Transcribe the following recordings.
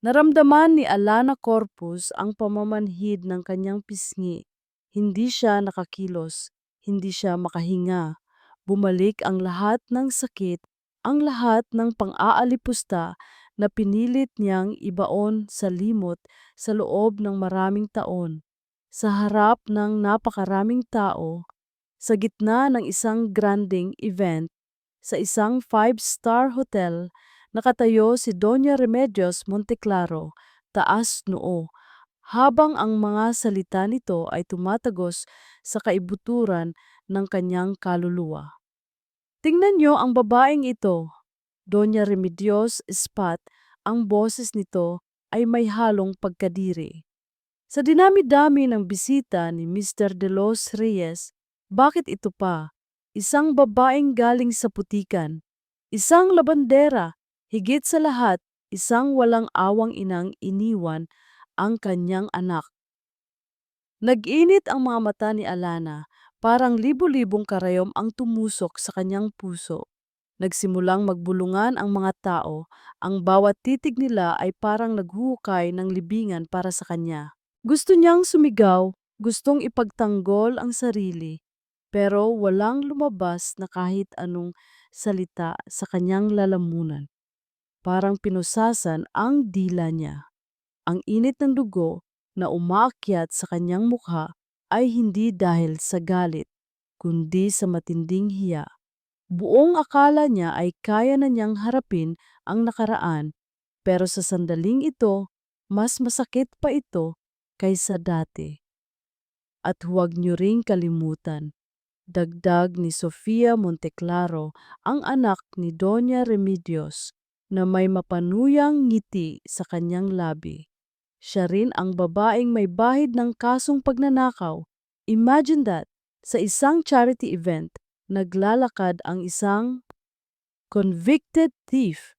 Naramdaman ni Alana Corpus ang pamamanhid ng kanyang pisngi. Hindi siya nakakilos, hindi siya makahinga. Bumalik ang lahat ng sakit, ang lahat ng pang-aalipusta na pinilit niyang ibaon sa limot sa loob ng maraming taon. Sa harap ng napakaraming tao, sa gitna ng isang granding event, sa isang five-star hotel, nakatayo si Doña Remedios Monteclaro, taas noo, habang ang mga salita nito ay tumatagos sa kaibuturan ng kanyang kaluluwa. Tingnan niyo ang babaeng ito, Doña Remedios Espat, ang boses nito ay may halong pagkadiri. Sa dinami-dami ng bisita ni Mr. De Los Reyes, bakit ito pa? Isang babaeng galing sa putikan, isang labandera, higit sa lahat, isang walang awang inang iniwan ang kanyang anak. Nag-init ang mga mata ni Alana, parang libu-libong karayom ang tumusok sa kanyang puso. Nagsimulang magbulungan ang mga tao, ang bawat titig nila ay parang naghuhukay ng libingan para sa kanya. Gusto niyang sumigaw, gustong ipagtanggol ang sarili, pero walang lumabas na kahit anong salita sa kanyang lalamunan. Parang pinusasan ang dila niya. Ang init ng dugo na umaakyat sa kanyang mukha ay hindi dahil sa galit, kundi sa matinding hiya. Buong akala niya ay kaya na niyang harapin ang nakaraan, pero sa sandaling ito, mas masakit pa ito kaysa dati. At huwag niyo ring kalimutan, dagdag ni Sofia Monteclaro, ang anak ni Doña Remedios, na may mapanuyang ngiti sa kanyang labi. Siya rin ang babaeng may bahid ng kasong pagnanakaw. Imagine that, sa isang charity event, naglalakad ang isang convicted thief.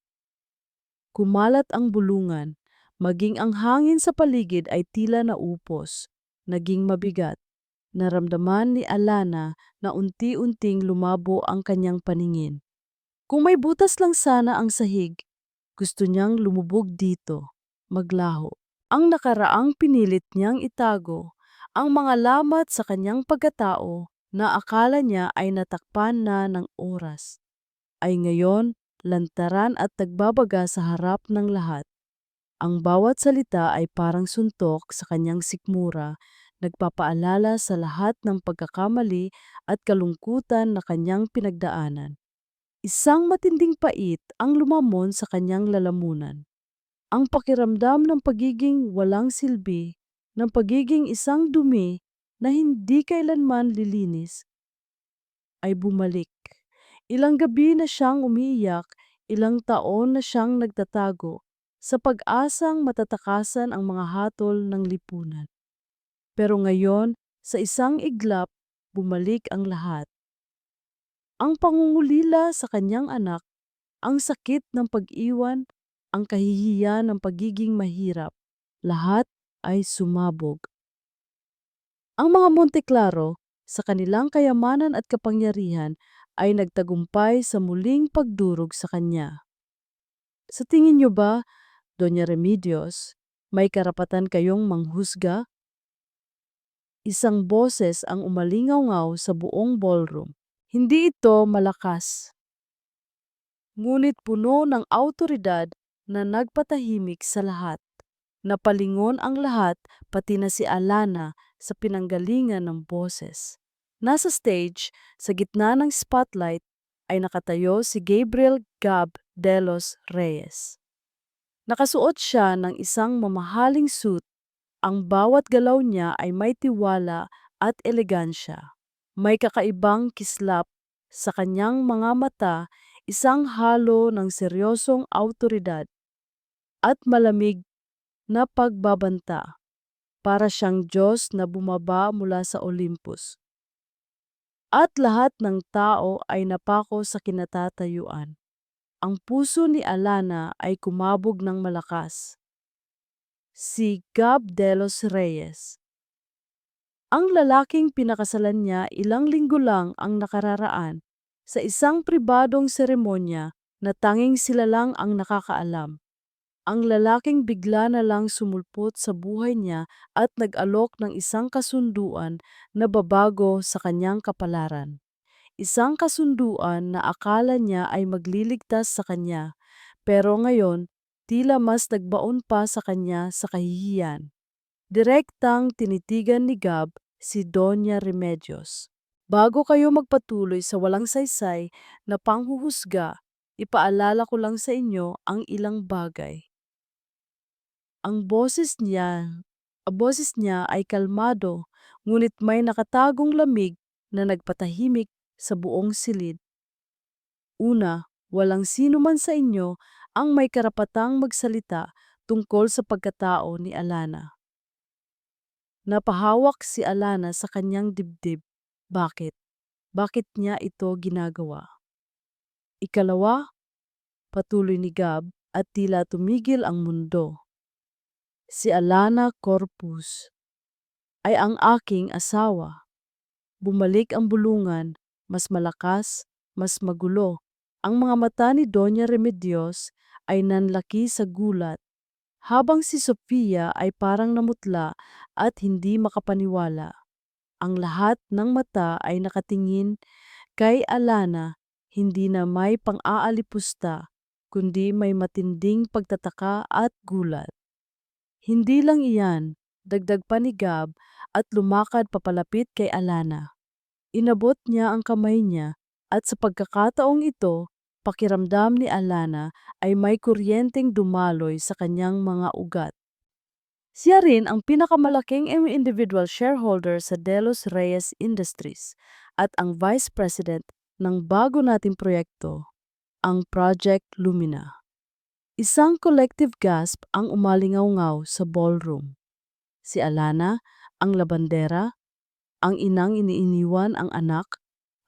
Kumalat ang bulungan, maging ang hangin sa paligid ay tila naupos, naging mabigat. Naramdaman ni Alana na unti-unting lumabo ang kanyang paningin. Kung may butas lang sana ang sahig, gusto niyang lumubog dito, maglaho. Ang nakaraang pinilit niyang itago, ang mga lamat sa kanyang pagkatao na akala niya ay natakpan na ng oras, ay ngayon lantaran at nagbabaga sa harap ng lahat. Ang bawat salita ay parang suntok sa kanyang sikmura, nagpapaalala sa lahat ng pagkakamali at kalungkutan na kanyang pinagdaanan. Isang matinding pait ang lumamon sa kanyang lalamunan. Ang pakiramdam ng pagiging walang silbi, ng pagiging isang dumi na hindi kailanman lilinis, ay bumalik. Ilang gabi na siyang umiiyak, ilang taon na siyang nagtatago, sa pag-asang matatakasan ang mga hatol ng lipunan. Pero ngayon, sa isang iglap, bumalik ang lahat. Ang pangungulila sa kanyang anak, ang sakit ng pag-iwan, ang kahihiyan ng pagiging mahirap, lahat ay sumabog. Ang mga Monteclaro, sa kanilang kayamanan at kapangyarihan, ay nagtagumpay sa muling pagdurog sa kanya. Sa tingin niyo ba, Doña Remedios, may karapatan kayong manghusga? Isang boses ang umalingaw-ngaw sa buong ballroom. Hindi ito malakas, ngunit puno ng awtoridad na nagpatahimik sa lahat. Napalingon ang lahat, pati na si Alana, sa pinanggalingan ng boses. Nasa stage, sa gitna ng spotlight, ay nakatayo si Gabriel Gab de los Reyes. Nakasuot siya ng isang mamahaling suit. Ang bawat galaw niya ay may tiwala at elegansya. May kakaibang kislap sa kanyang mga mata, isang halo ng seryosong awtoridad at malamig na pagbabanta, para siyang Diyos na bumaba mula sa Olympus. At lahat ng tao ay napako sa kinatatayuan. Ang puso ni Alana ay kumabog ng malakas. Si Gab de los Reyes, ang lalaking pinakasalan niya ilang linggo lang ang nakararaan, sa isang pribadong seremonya na tanging sila lang ang nakakaalam. Ang lalaking bigla na lang sumulpot sa buhay niya at nag-alok ng isang kasunduan na babago sa kanyang kapalaran. Isang kasunduan na akala niya ay magliligtas sa kanya, pero ngayon tila mas nagbaon pa sa kanya sa kahihiyan. Direktang tinitigan ni Gab si Doña Remedios. Bago kayo magpatuloy sa walang saysay na panghuhusga, ipaalala ko lang sa inyo ang ilang bagay. Ang boses niya ay kalmado, ngunit may nakatagong lamig na nagpatahimik sa buong silid. Una, walang sino man sa inyo ang may karapatang magsalita tungkol sa pagkatao ni Alana. Napahawak si Alana sa kanyang dibdib. Bakit? Bakit niya ito ginagawa? Ikalawa, patuloy ni Gab at tila tumigil ang mundo. Si Alana Corpus ay ang aking asawa. Bumalik ang bulungan, mas malakas, mas magulo. Ang mga mata ni Doña Remedios ay nanlaki sa gulat, habang si Sofia ay parang namutla at hindi makapaniwala. Ang lahat ng mata ay nakatingin kay Alana, hindi na may pang-aalipusta, kundi may matinding pagtataka at gulat. Hindi lang iyan, dagdag pa ni Gab at lumakad papalapit kay Alana. Inabot niya ang kamay niya at sa pagkakataong ito, pakiramdam ni Alana ay may kuryenteng dumaloy sa kanyang mga ugat. Siya rin ang pinakamalaking individual shareholder sa Delos Reyes Industries at ang Vice President ng bago nating proyekto, ang Project Lumina. Isang collective gasp ang umalingaw-ngaw sa ballroom. Si Alana, ang labandera, ang inang iniiniwan ang anak,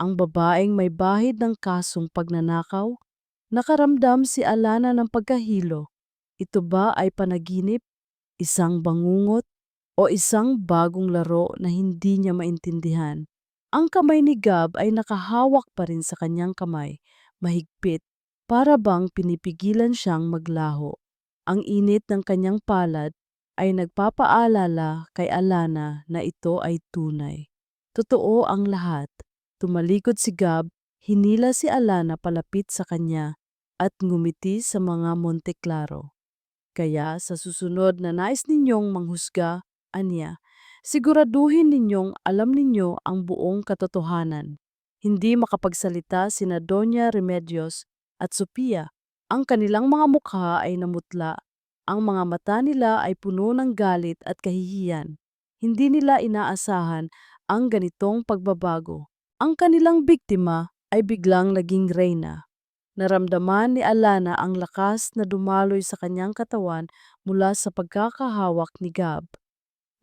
ang babaeng may bahid ng kasong pagnanakaw, nakaramdam si Alana ng pagkahilo. Ito ba ay panaginip, isang bangungot, o isang bagong laro na hindi niya maintindihan? Ang kamay ni Gab ay nakahawak pa rin sa kanyang kamay, mahigpit, para bang pinipigilan siyang maglaho. Ang init ng kanyang palad ay nagpapaalala kay Alana na ito ay tunay. Totoo ang lahat. Tumalikod si Gab, hinila si Alana palapit sa kanya at ngumiti sa mga Monteklaro. Kaya sa susunod na nais ninyong manghusga, anya, siguraduhin ninyong alam ninyo ang buong katotohanan. Hindi makapagsalita sina Doña Remedios at Sophia. Ang kanilang mga mukha ay namutla. Ang mga mata nila ay puno ng galit at kahihiyan. Hindi nila inaasahan ang ganitong pagbabago. Ang kanilang biktima ay biglang naging reyna. Naramdaman ni Alana ang lakas na dumaloy sa kanyang katawan mula sa pagkakahawak ni Gab.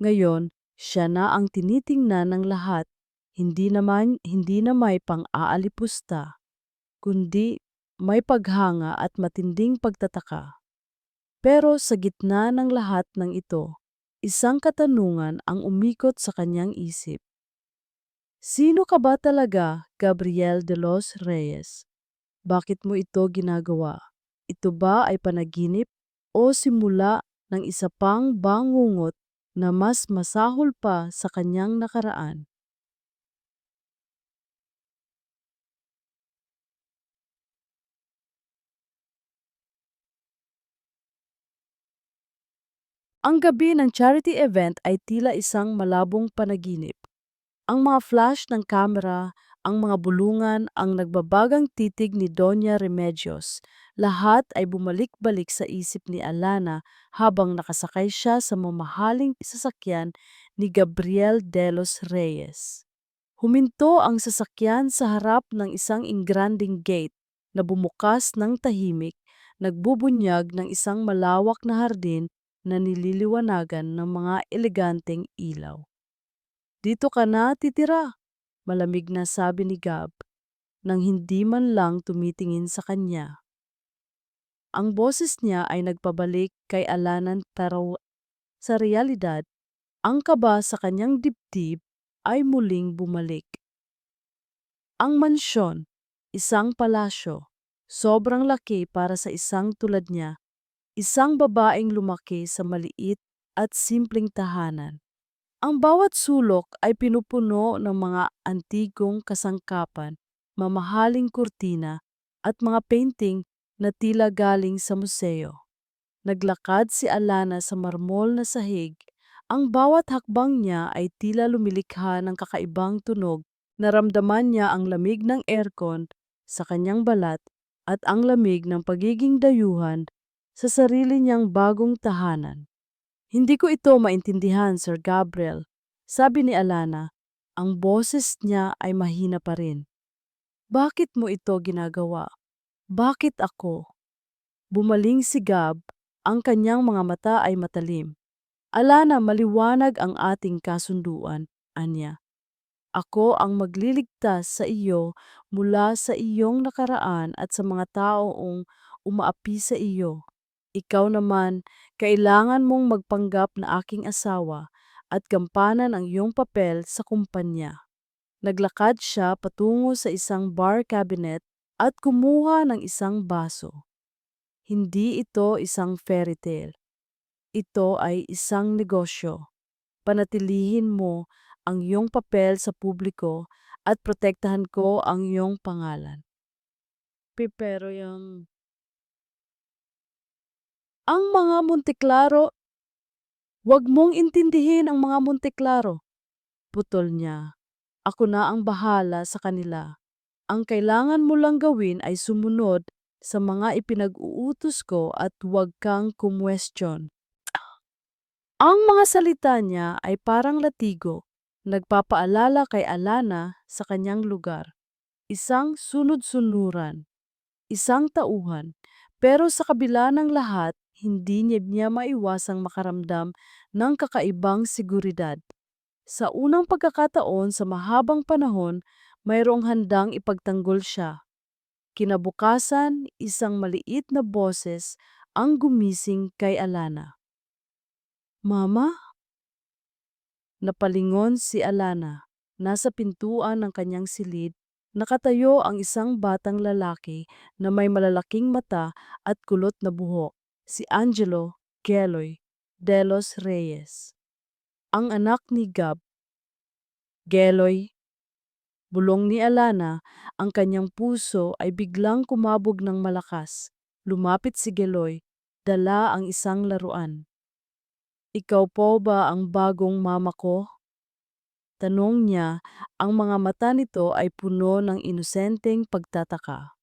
Ngayon, siya na ang tinitingnan ng lahat, hindi na may pang-aalipusta, kundi may paghanga at matinding pagtataka. Pero sa gitna ng lahat ng ito, isang katanungan ang umikot sa kanyang isip. Sino ka ba talaga, Gabriel de los Reyes? Bakit mo ito ginagawa? Ito ba ay panaginip o simula ng isa pang bangungot na mas masahol pa sa kanyang nakaraan? Ang gabi ng charity event ay tila isang malabong panaginip. Ang mga flash ng kamera, ang mga bulungan, ang nagbabagang titig ni Doña Remedios, lahat ay bumalik-balik sa isip ni Alana habang nakasakay siya sa mamahaling sasakyan ni Gabriel de los Reyes. Huminto ang sasakyan sa harap ng isang ingranding gate na bumukas ng tahimik, nagbubunyag ng isang malawak na hardin na nililiwanagan ng mga eleganteng ilaw. Dito ka na titira, malamig na sabi ni Gab, nang hindi man lang tumitingin sa kanya. Ang boses niya ay nagpabalik kay Alanan pero sa realidad, ang kaba sa kanyang dibdib ay muling bumalik. Ang mansyon, isang palasyo, sobrang laki para sa isang tulad niya, Isang babaeng lumaki sa maliit at simpleng tahanan. Ang bawat sulok ay pinupuno ng mga antigong kasangkapan, mamahaling kurtina at mga painting na tila galing sa museo. Naglakad si Alana sa marmol na sahig. Ang bawat hakbang niya ay tila lumilikha ng kakaibang tunog. Naramdaman niya ang lamig ng aircon sa kanyang balat at ang lamig ng pagiging dayuhan sa sarili niyang bagong tahanan. Hindi ko ito maintindihan, Sir Gabriel. Sabi ni Alana, ang boses niya ay mahina pa rin. Bakit mo ito ginagawa? Bakit ako? Bumaling si Gab, ang kanyang mga mata ay matalim. Alana, maliwanag ang ating kasunduan, anya. Ako ang magliligtas sa iyo mula sa iyong nakaraan at sa mga taong umaapi sa iyo. Ikaw naman, kailangan mong magpanggap na aking asawa at gampanan ang iyong papel sa kumpanya. Naglakad siya patungo sa isang bar cabinet at kumuha ng isang baso. Hindi ito isang fairy tale. Ito ay isang negosyo. Panatilihin mo ang iyong papel sa publiko at protektahan ko ang iyong pangalan. Pero ang mga Monteklaro, wag mong intindihin ang mga Monteklaro. Putol niya. Ako na ang bahala sa kanila. Ang kailangan mo lang gawin ay sumunod sa mga ipinag-uutos ko at huwag kang kumwestiyon. Ang mga salita niya ay parang latigo, nagpapaalala kay Alana sa kanyang lugar. Isang sunod-sunuran, isang tauhan, pero sa kabila ng lahat, hindi niya maiwasang makaramdam ng kakaibang seguridad. Sa unang pagkakataon sa mahabang panahon, mayroong handang ipagtanggol siya. Kinabukasan, isang maliit na boses ang gumising kay Alana. Mama? Napalingon si Alana. Nasa pintuan ng kanyang silid, nakatayo ang isang batang lalaki na may malalaking mata at kulot na buhok, si Angelo Geloy de los Reyes. Ang anak ni Gab. Geloy, bulong ni Alana, ang kanyang puso ay biglang kumabog ng malakas. Lumapit si Geloy, dala ang isang laruan. Ikaw po ba ang bagong mama ko? Tanong niya, ang mga mata nito ay puno ng inosenteng pagtataka.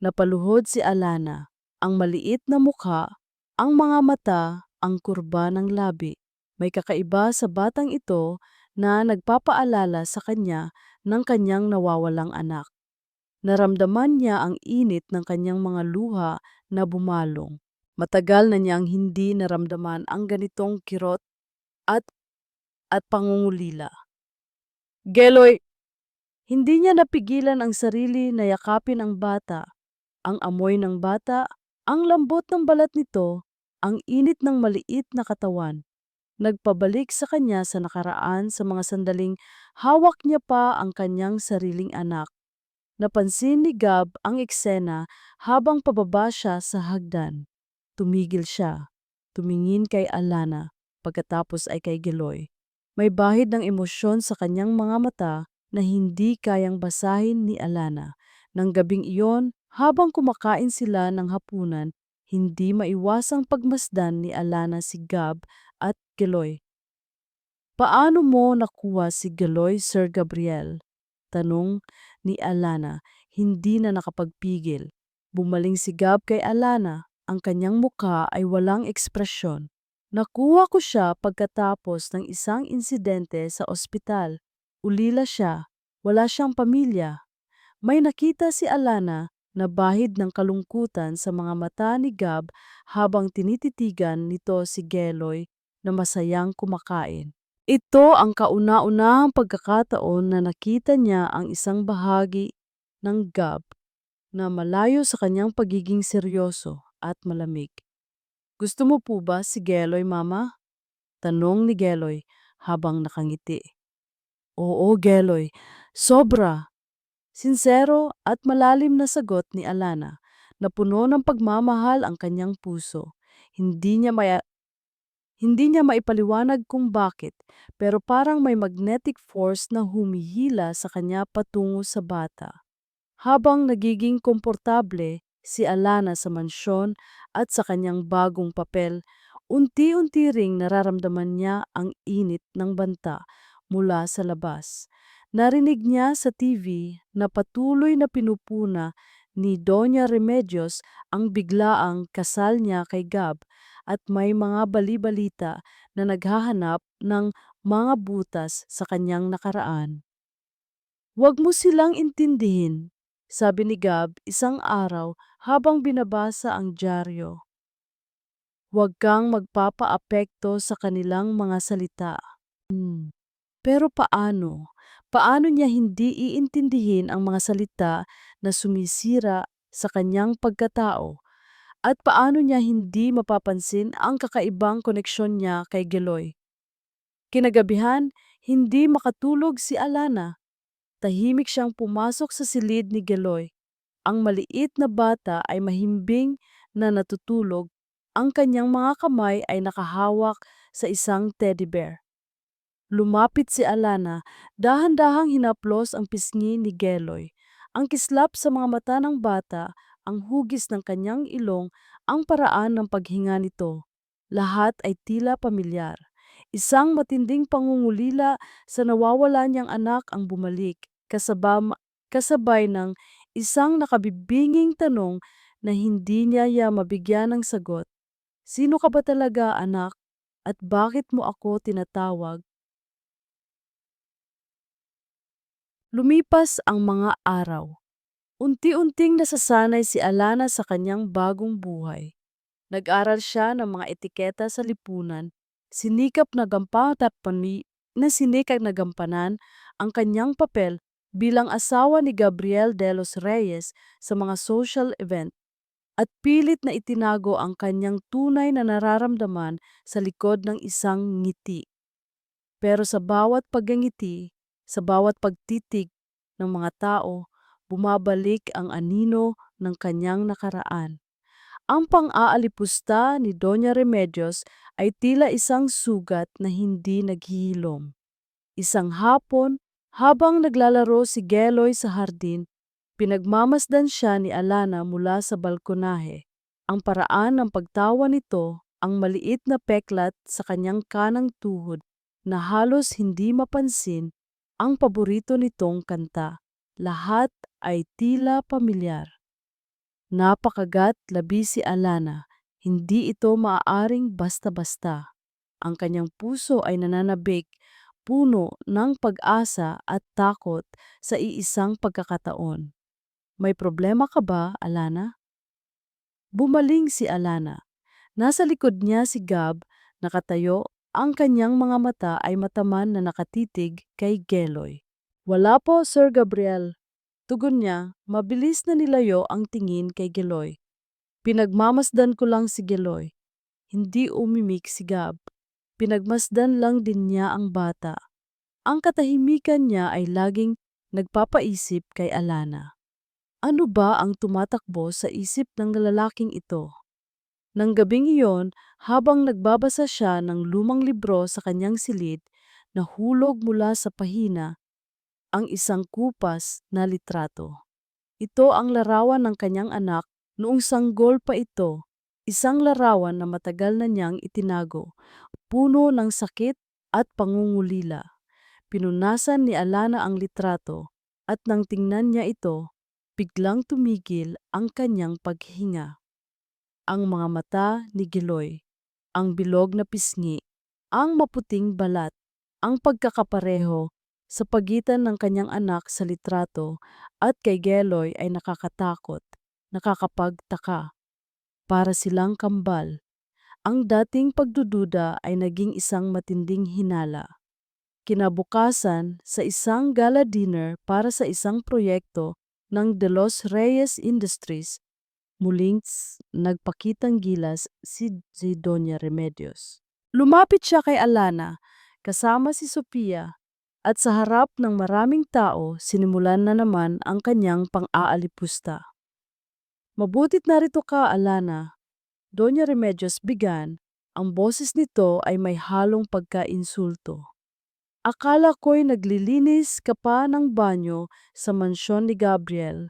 Napaluhod si Alana, ang maliit na mukha, ang mga mata, ang kurba ng labi. May kakaiba sa batang ito na nagpapaalala sa kanya ng kanyang nawawalang anak. Naramdaman niya ang init ng kanyang mga luha na bumalong. Matagal na niyang hindi naramdaman ang ganitong kirot at pangungulila. Geloy, hindi niya napigilan ang sarili na yakapin ang bata. Ang amoy ng bata, ang lambot ng balat nito, ang init ng maliit na katawan. Nagpabalik sa kanya sa nakaraan sa mga sandaling hawak niya pa ang kanyang sariling anak. Napansin ni Gab ang eksena habang pababa siya sa hagdan. Tumigil siya. Tumingin kay Alana, pagkatapos ay kay Geloy. May bahid ng emosyon sa kanyang mga mata na hindi kayang basahin ni Alana. Nang gabing iyon, habang kumakain sila ng hapunan, hindi maiwasang pagmasdan ni Alana si Gab at Geloy. Paano mo nakuha si Geloy, Sir Gabriel? Tanong ni Alana, hindi na nakapagpigil. Bumaling si Gab kay Alana, ang kanyang mukha ay walang ekspresyon. Nakuha ko siya pagkatapos ng isang insidente sa ospital. Ulila siya, wala siyang pamilya. May nakita si Alana na bahid ng kalungkutan sa mga mata ni Gab habang tinititigan nito si Geloy na masayang kumakain. Ito ang kauna-unahang pagkakataon na nakita niya ang isang bahagi ng Gab na malayo sa kanyang pagiging seryoso at malamig. Gusto mo po ba si Geloy, Mama? Tanong ni Geloy habang nakangiti. Oo, Geloy. Sobra. Sinsero at malalim na sagot ni Alana na puno ng pagmamahal ang kanyang puso. Hindi niya maya hindi niya maipaliwanag kung bakit, pero parang may magnetic force na humihila sa kanya patungo sa bata. Habang nagiging komportable si Alana sa mansyon at sa kanyang bagong papel, unti-unti ring nararamdaman niya ang init ng banta mula sa labas. Narinig niya sa TV na patuloy na pinupuna ni Doña Remedios ang biglaang kasal niya kay Gab at may mga bali-balita na naghahanap ng mga butas sa kanyang nakaraan. "Huwag mo silang intindihin," sabi ni Gab isang araw habang binabasa ang dyaryo. "Huwag kang magpapaapekto sa kanilang mga salita." Pero paano? Paano niya hindi iintindihin ang mga salita na sumisira sa kanyang pagkatao? At paano niya hindi mapapansin ang kakaibang koneksyon niya kay Geloy? Kinagabihan, hindi makatulog si Alana. Tahimik siyang pumasok sa silid ni Geloy. Ang maliit na bata ay mahimbing na natutulog. Ang kanyang mga kamay ay nakahawak sa isang teddy bear. Lumapit si Alana, dahan-dahang hinaplos ang pisngi ni Geloy. Ang kislap sa mga mata ng bata, ang hugis ng kanyang ilong, ang paraan ng paghinga nito. Lahat ay tila pamilyar. Isang matinding pangungulila sa nawawala niyang anak ang bumalik, kasabay ng isang nakabibinging tanong na hindi niya mabigyan ng sagot. "Sino ka ba talaga, anak? At bakit mo ako tinatawag?" Lumipas ang mga araw. Unti-unting nasasanay si Alana sa kanyang bagong buhay. Nag-aral siya ng mga etiketa sa lipunan, sinikap na sinikap na gampanan ang kanyang papel bilang asawa ni Gabriel de los Reyes sa mga social event at pilit na itinago ang kanyang tunay na nararamdaman sa likod ng isang ngiti. Pero sa bawat pagngiti, sa bawat pagtitig ng mga tao, bumabalik ang anino ng kanyang nakaraan. Ang pang-aalipusta ni Doña Remedios ay tila isang sugat na hindi naghihilom. Isang hapon, habang naglalaro si Geloy sa hardin, pinagmamasdan siya ni Alana mula sa balkonahe. Ang paraan ng pagtawa nito, ang maliit na peklat sa kanyang kanang tuhod na halos hindi mapansin, ang paborito nitong kanta. Lahat ay tila pamilyar. Napakagat labi si Alana. Hindi ito maaaring basta-basta. Ang kanyang puso ay nananabik, puno ng pag-asa at takot sa iisang pagkakataon. "May problema ka ba, Alana?" Bumaling si Alana. Nasa likod niya si Gab, nakatayo, ang kanyang mga mata ay mataman na nakatitig kay Geloy. "Wala po, Sir Gabriel." Tugon niya, mabilis na nilayo ang tingin kay Geloy. "Pinagmamasdan ko lang si Geloy." Hindi umimik si Gab. Pinagmasdan lang din niya ang bata. Ang katahimikan niya ay laging nagpapaisip kay Alana. Ano ba ang tumatakbo sa isip ng lalaking ito? Nang gabing iyon, habang nagbabasa siya ng lumang libro sa kanyang silid, nahulog mula sa pahina ang isang kupas na litrato. Ito ang larawan ng kanyang anak noong sanggol pa ito, isang larawan na matagal na niyang itinago, puno ng sakit at pangungulila. Pinunasan ni Alana ang litrato at nang tingnan niya ito, biglang tumigil ang kanyang paghinga. Ang mga mata ni Giloy, ang bilog na pisngi, ang maputing balat, ang pagkakapareho sa pagitan ng kanyang anak sa litrato at kay Geloy ay nakakatakot, nakakapagtaka. Para silang kambal. Ang dating pagdududa ay naging isang matinding hinala. Kinabukasan, sa isang gala dinner para sa isang proyekto ng De Los Reyes Industries, muling nagpakitang gilas si Doña Remedios. Lumapit siya kay Alana, kasama si Sophia, at sa harap ng maraming tao, sinimulan na naman ang kanyang pang-aalipusta. "Mabutit narito ka, Alana. Doña Remedios began, ang boses nito ay may halong pagka-insulto. Akala ko'y naglilinis ka pa ng banyo sa mansyon ni Gabriel.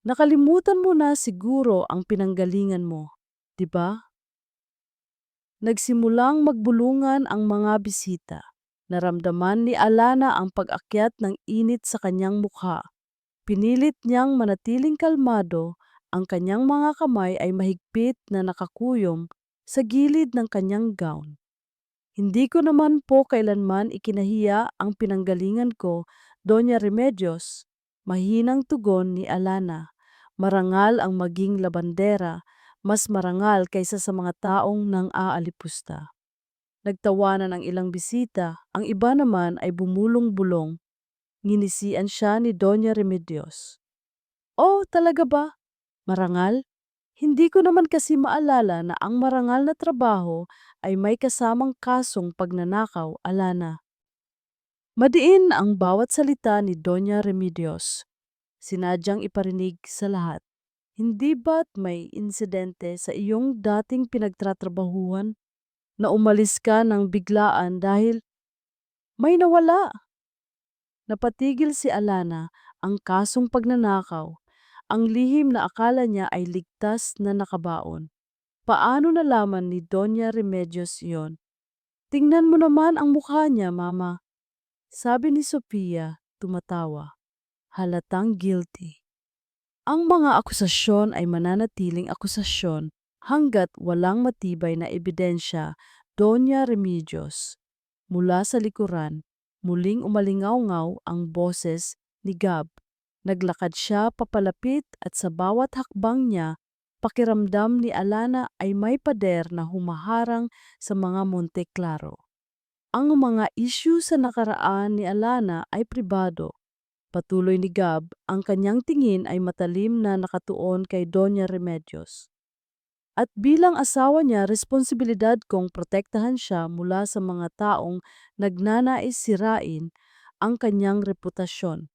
Nakalimutan mo na siguro ang pinanggalingan mo, di ba? Nagsimulang magbulungan ang mga bisita. Naramdaman ni Alana ang pag-akyat ng init sa kanyang mukha. Pinilit niyang manatiling kalmado, ang kanyang mga kamay ay mahigpit na nakakuyom sa gilid ng kanyang gown. Hindi ko naman po kailanman ikinahiya ang pinanggalingan ko, Doña Remedios. Mahinang tugon ni Alana. Marangal ang maging labandera, mas marangal kaysa sa mga taong nang aalipusta. Nagtawanan ang ilang bisita, ang iba naman ay bumulong-bulong. Nginisian siya ni Doña Remedios. Oh, talaga ba? Marangal? Hindi ko naman kasi maalala na ang marangal na trabaho ay may kasamang kasong pagnanakaw, Alana. Madiin ang bawat salita ni Doña Remedios. Sinadyang iparinig sa lahat. Hindi ba't may insidente sa iyong dating pinagtatrabahuhan na umalis ka ng biglaan dahil may nawala? Napatigil si Alana ang kasong pagnanakaw. Ang lihim na akala niya ay ligtas na nakabaon. Paano nalaman ni Doña Remedios yon? Tingnan mo naman ang mukha niya, Mama. Sabi ni Sophia, tumatawa. Halatang guilty. Ang mga akusasyon ay mananatiling akusasyon hanggat walang matibay na ebidensya, Doña Remedios. Mula sa likuran, muling umalingaw-ngaw ang boses ni Gab. Naglakad siya papalapit at sa bawat hakbang niya, pakiramdam ni Alana ay may pader na humaharang sa mga Monte Claro. Ang mga isyu sa nakaraan ni Alana ay pribado. Patuloy ni Gab, ang kanyang tingin ay matalim na nakatuon kay Doña Remedios. At bilang asawa niya, responsibilidad kong protektahan siya mula sa mga taong nagnanais sirain ang kanyang reputasyon.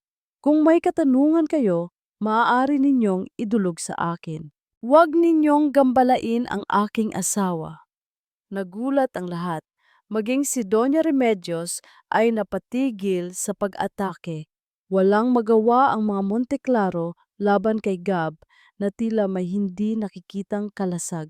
Kung may katanungan kayo, maaari ninyong idulog sa akin. Huwag ninyong gambalain ang aking asawa. Nagulat ang lahat. Maging si Doña Remedios ay napatigil sa pag-atake. Walang magawa ang mga Monteclaro laban kay Gab na tila may hindi nakikitang kalasag.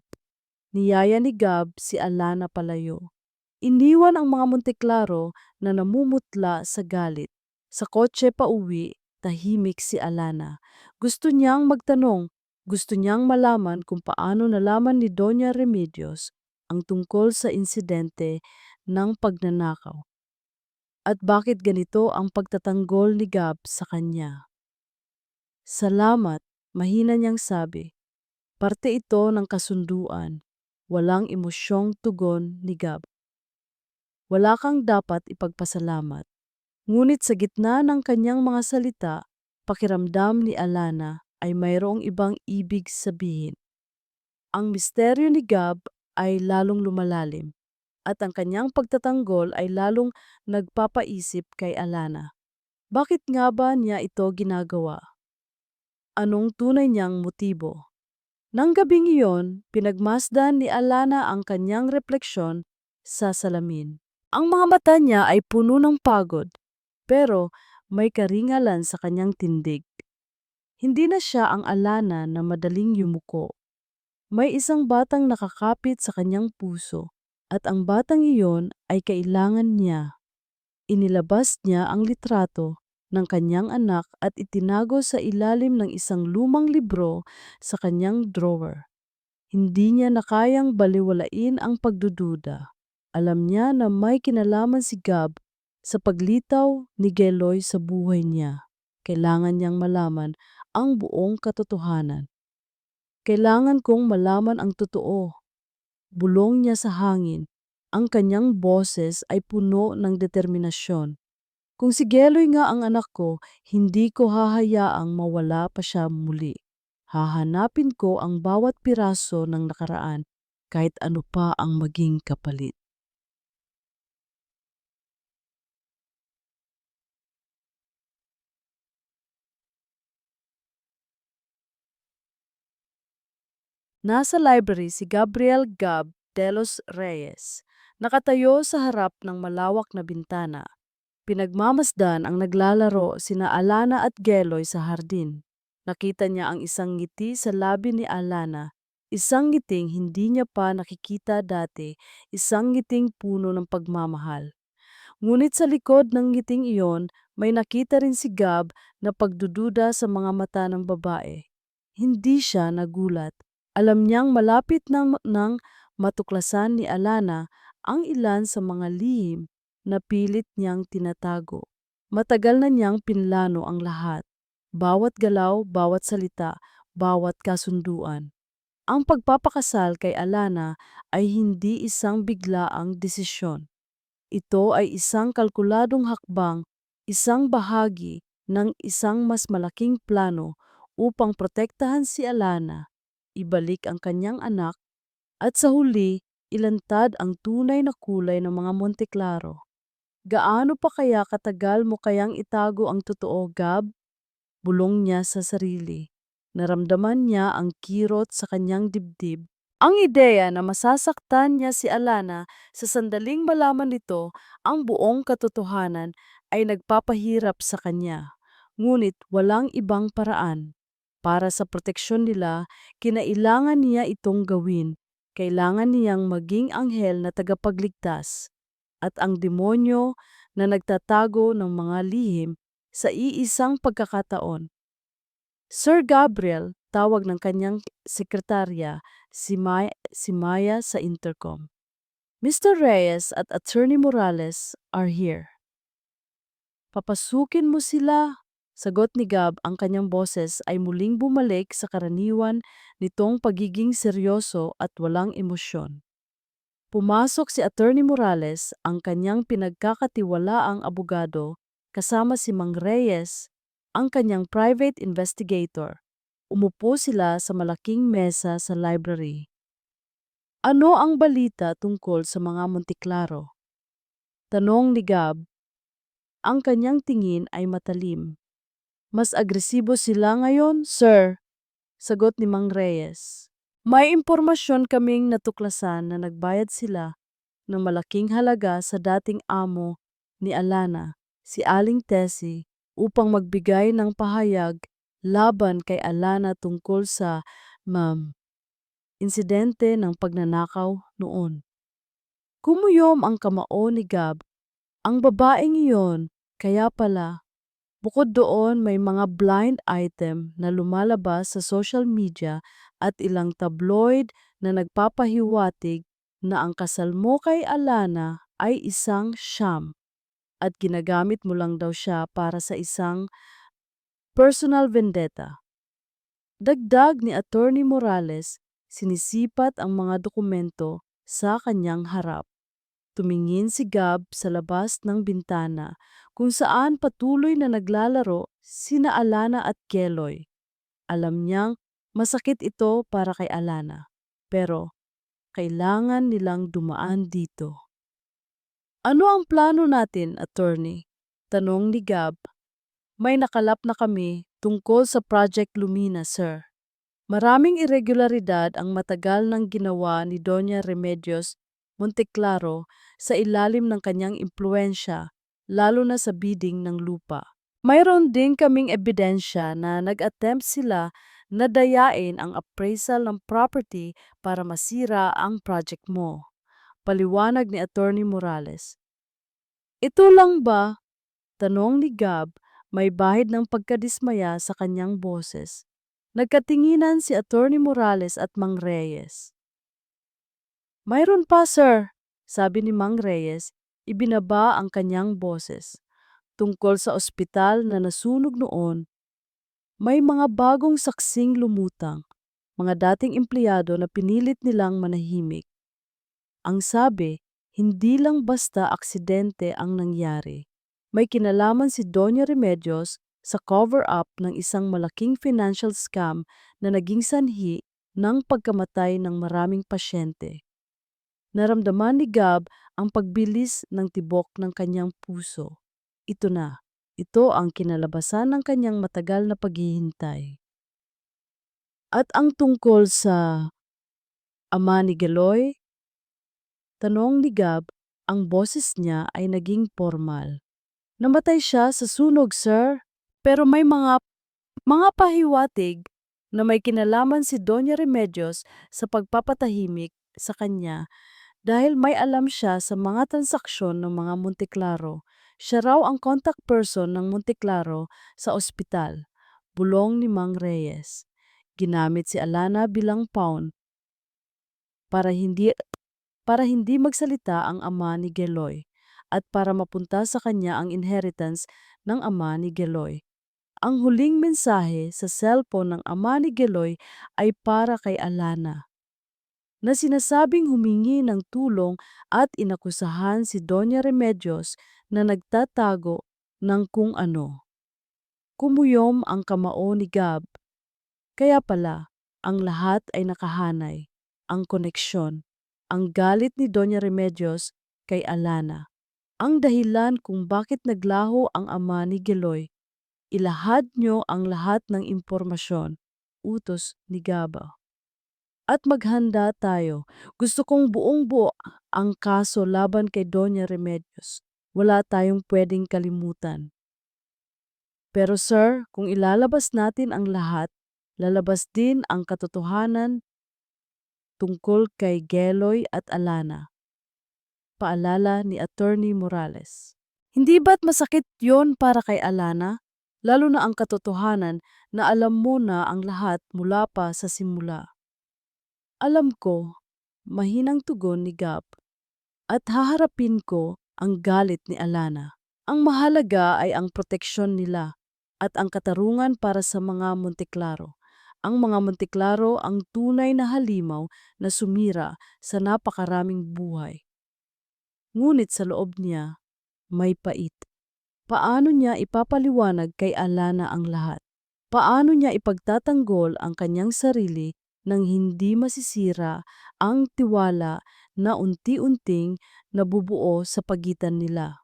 Niyaya ni Gab si Alana palayo. Iniwan ang mga Monteclaro na namumutla sa galit. Sa kotse pauwi, tahimik si Alana. Gusto niyang magtanong, gusto niyang malaman kung paano nalaman ni Doña Remedios ang tungkol sa insidente ng pagnanakaw. At bakit ganito ang pagtatanggol ni Gab sa kanya? Salamat, mahina niyang sabi. Parte ito ng kasunduan. Walang emosyong tugon ni Gab. Wala kang dapat ipagpasalamat. Ngunit sa gitna ng kanyang mga salita, pakiramdam ni Alana ay mayroong ibang ibig sabihin. Ang misteryo ni Gab ay lalong lumalalim at ang kanyang pagtatanggol ay lalong nagpapaisip kay Alana. Bakit nga ba niya ito ginagawa? Anong tunay niyang motibo? Nang gabing iyon, pinagmasdan ni Alana ang kanyang refleksyon sa salamin. Ang mga mata niya ay puno ng pagod, pero may karingalan sa kanyang tindig. Hindi na siya ang Alana na madaling yumuko. May isang batang nakakapit sa kanyang puso at ang batang iyon ay kailangan niya. Inilabas niya ang litrato ng kanyang anak at itinago sa ilalim ng isang lumang libro sa kanyang drawer. Hindi niya na kayang baliwalain ang pagdududa. Alam niya na may kinalaman si Gab sa paglitaw ni Geloy sa buhay niya. Kailangan niyang malaman ang buong katotohanan. Kailangan kong malaman ang totoo. Bulong niya sa hangin. Ang kanyang boses ay puno ng determinasyon. Kung si Geloy nga ang anak ko, hindi ko hahayaang mawala pa siya muli. Hahanapin ko ang bawat piraso ng nakaraan, kahit ano pa ang maging kapalit. Nasa library si Gabriel Gab de los Reyes, nakatayo sa harap ng malawak na bintana. Pinagmamasdan ang naglalaro sina Alana at Geloy sa hardin. Nakita niya ang isang ngiti sa labi ni Alana, isang ngiting hindi niya pa nakikita dati, isang ngiting puno ng pagmamahal. Ngunit sa likod ng ngiting iyon, may nakita rin si Gab na pagdududa sa mga mata ng babae. Hindi siya nagulat. Alam niyang malapit nang matuklasan ni Alana ang ilan sa mga lihim na pilit niyang tinatago. Matagal na niyang pinlano ang lahat. Bawat galaw, bawat salita, bawat kasunduan. Ang pagpapakasal kay Alana ay hindi isang biglaang desisyon. Ito ay isang kalkuladong hakbang, isang bahagi ng isang mas malaking plano upang protektahan si Alana, ibalik ang kanyang anak, at sa huli, ilantad ang tunay na kulay ng mga Monteclaro. Gaano pa kaya katagal mo kayang itago ang totoo, Gab? Bulong niya sa sarili. Naramdaman niya ang kirot sa kanyang dibdib. Ang ideya na masasaktan niya si Alana sa sandaling malaman nito ang buong katotohanan ay nagpapahirap sa kanya. Ngunit walang ibang paraan. Para sa proteksyon nila, kinailangan niya itong gawin. Kailangan niyang maging anghel na tagapagligtas. At ang demonyo na nagtatago ng mga lihim sa iisang pagkakataon. Sir Gabriel, tawag ng kanyang sekretarya, si Maya sa intercom. Mr. Reyes at Attorney Morales are here. Papasukin mo sila. Sagot ni Gab, ang kanyang boses ay muling bumalik sa karaniwan nitong pagiging seryoso at walang emosyon. Pumasok si Attorney Morales, ang kanyang pinagkakatiwalaang abogado, kasama si Mang Reyes, ang kanyang private investigator. Umupo sila sa malaking mesa sa library. Ano ang balita tungkol sa mga Monteclaro? Tanong ni Gab. Ang kanyang tingin ay matalim. Mas agresibo sila ngayon, sir, sagot ni Mang Reyes. May impormasyon kaming natuklasan na nagbayad sila ng malaking halaga sa dating amo ni Alana, si Aling Tessie, upang magbigay ng pahayag laban kay Alana tungkol sa insidente ng pagnanakaw noon. Kumuyom ang kamao ni Gab. Ang babaeng iyon, kaya pala. Bukod doon, may mga blind item na lumalabas sa social media at ilang tabloid na nagpapahiwatig na ang kasal mo kay Alana ay isang sham at ginagamit mo lang daw siya para sa isang personal vendetta. Dagdag ni Attorney Morales, sinisipat ang mga dokumento sa kanyang harap. Tumingin si Gab sa labas ng bintana kung saan patuloy na naglalaro sina Alana at Keloy. Alam niyang masakit ito para kay Alana, pero kailangan nilang dumaan dito. Ano ang plano natin, attorney? Tanong ni Gab. May nakalap na kami tungkol sa Project Lumina, sir. Maraming irregularidad ang matagal nang ginawa ni Doña Remedios Monteclaro sa ilalim ng kanyang impluensya, lalo na sa bidding ng lupa. Mayroon din kaming ebidensya na nag-attempt sila na dayain ang appraisal ng property para masira ang project mo. Paliwanag ni Attorney Morales. Ito lang ba? Tanong ni Gab, may bahid ng pagkadismaya sa kanyang boses. Nagkatinginan si Attorney Morales at Mang Reyes. Mayroon pa, sir, sabi ni Mang Reyes, ibinaba ang kanyang boses. Tungkol sa ospital na nasunog noon, may mga bagong saksing lumutang, mga dating empleyado na pinilit nilang manahimik. Ang sabi, hindi lang basta aksidente ang nangyari. May kinalaman si Doña Remedios sa cover-up ng isang malaking financial scam na naging sanhi ng pagkamatay ng maraming pasyente. Naramdaman ni Gab ang pagbilis ng tibok ng kanyang puso. Ito na. Ito ang kinalabasan ng kanyang matagal na paghihintay. At ang tungkol sa Ama ni Geloy, tanong ni Gab, ang boses niya ay naging formal. Namatay siya sa sunog, sir. Pero may mga pahiwatig na may kinalaman si Doña Remedios sa pagpapatahimik sa kanya dahil may alam siya sa mga transaksyon ng mga Monteclaro. Siya raw ang contact person ng Monteclaro sa ospital. Bulong ni Mang Reyes. Ginamit si Alana bilang pawn para hindi magsalita ang ama ni Geloy at para mapunta sa kanya ang inheritance ng ama ni Geloy. Ang huling mensahe sa cellphone ng ama ni Geloy ay para kay Alana, na sinasabing humingi ng tulong at inakusahan si Doña Remedios na nagtatago ng kung ano. Kumuyom ang kamao ni Gab. Kaya pala, ang lahat ay nakahanay, ang koneksyon, ang galit ni Doña Remedios kay Alana. Ang dahilan kung bakit naglaho ang ama ni Geloy. Ilahad nyo ang lahat ng impormasyon, utos ni Gaba. At maghanda tayo. Gusto kong buong buo ang kaso laban kay Doña Remedios. Wala tayong pwedeng kalimutan. Pero sir, kung ilalabas natin ang lahat, lalabas din ang katotohanan tungkol kay Geloy at Alana. Paalala ni Attorney Morales. Hindi ba't masakit yon para kay Alana? Lalo na ang katotohanan na alam mo na ang lahat mula pa sa simula. Alam ko, mahinang tugon ni Gab, at haharapin ko ang galit ni Alana. Ang mahalaga ay ang proteksyon nila at ang katarungan para sa mga Monteclaro. Ang mga Monteclaro ang tunay na halimaw na sumira sa napakaraming buhay. Ngunit sa loob niya, may pait. Paano niya ipapaliwanag kay Alana ang lahat? Paano niya ipagtatanggol ang kanyang sarili nang hindi masisira ang tiwala na unti-unting nabubuo sa pagitan nila?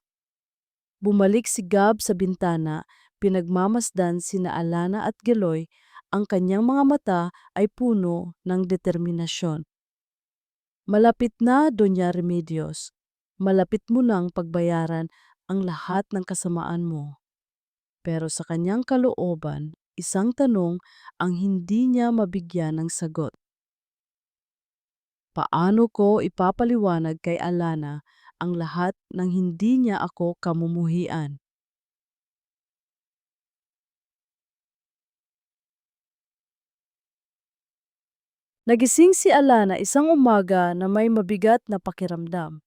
Bumalik si Gab sa bintana, pinagmamasdan sina Alana at Geloy, ang kanyang mga mata ay puno ng determinasyon. Malapit na, Doña Remedios. Malapit mo nang pagbayaran ang lahat ng kasamaan mo. Pero sa kanyang kalooban, isang tanong ang hindi niya mabigyan ng sagot. Paano ko ipapaliwanag kay Alana ang lahat ng hindi niya ako kamumuhian? Nagising si Alana isang umaga na may mabigat na pakiramdam.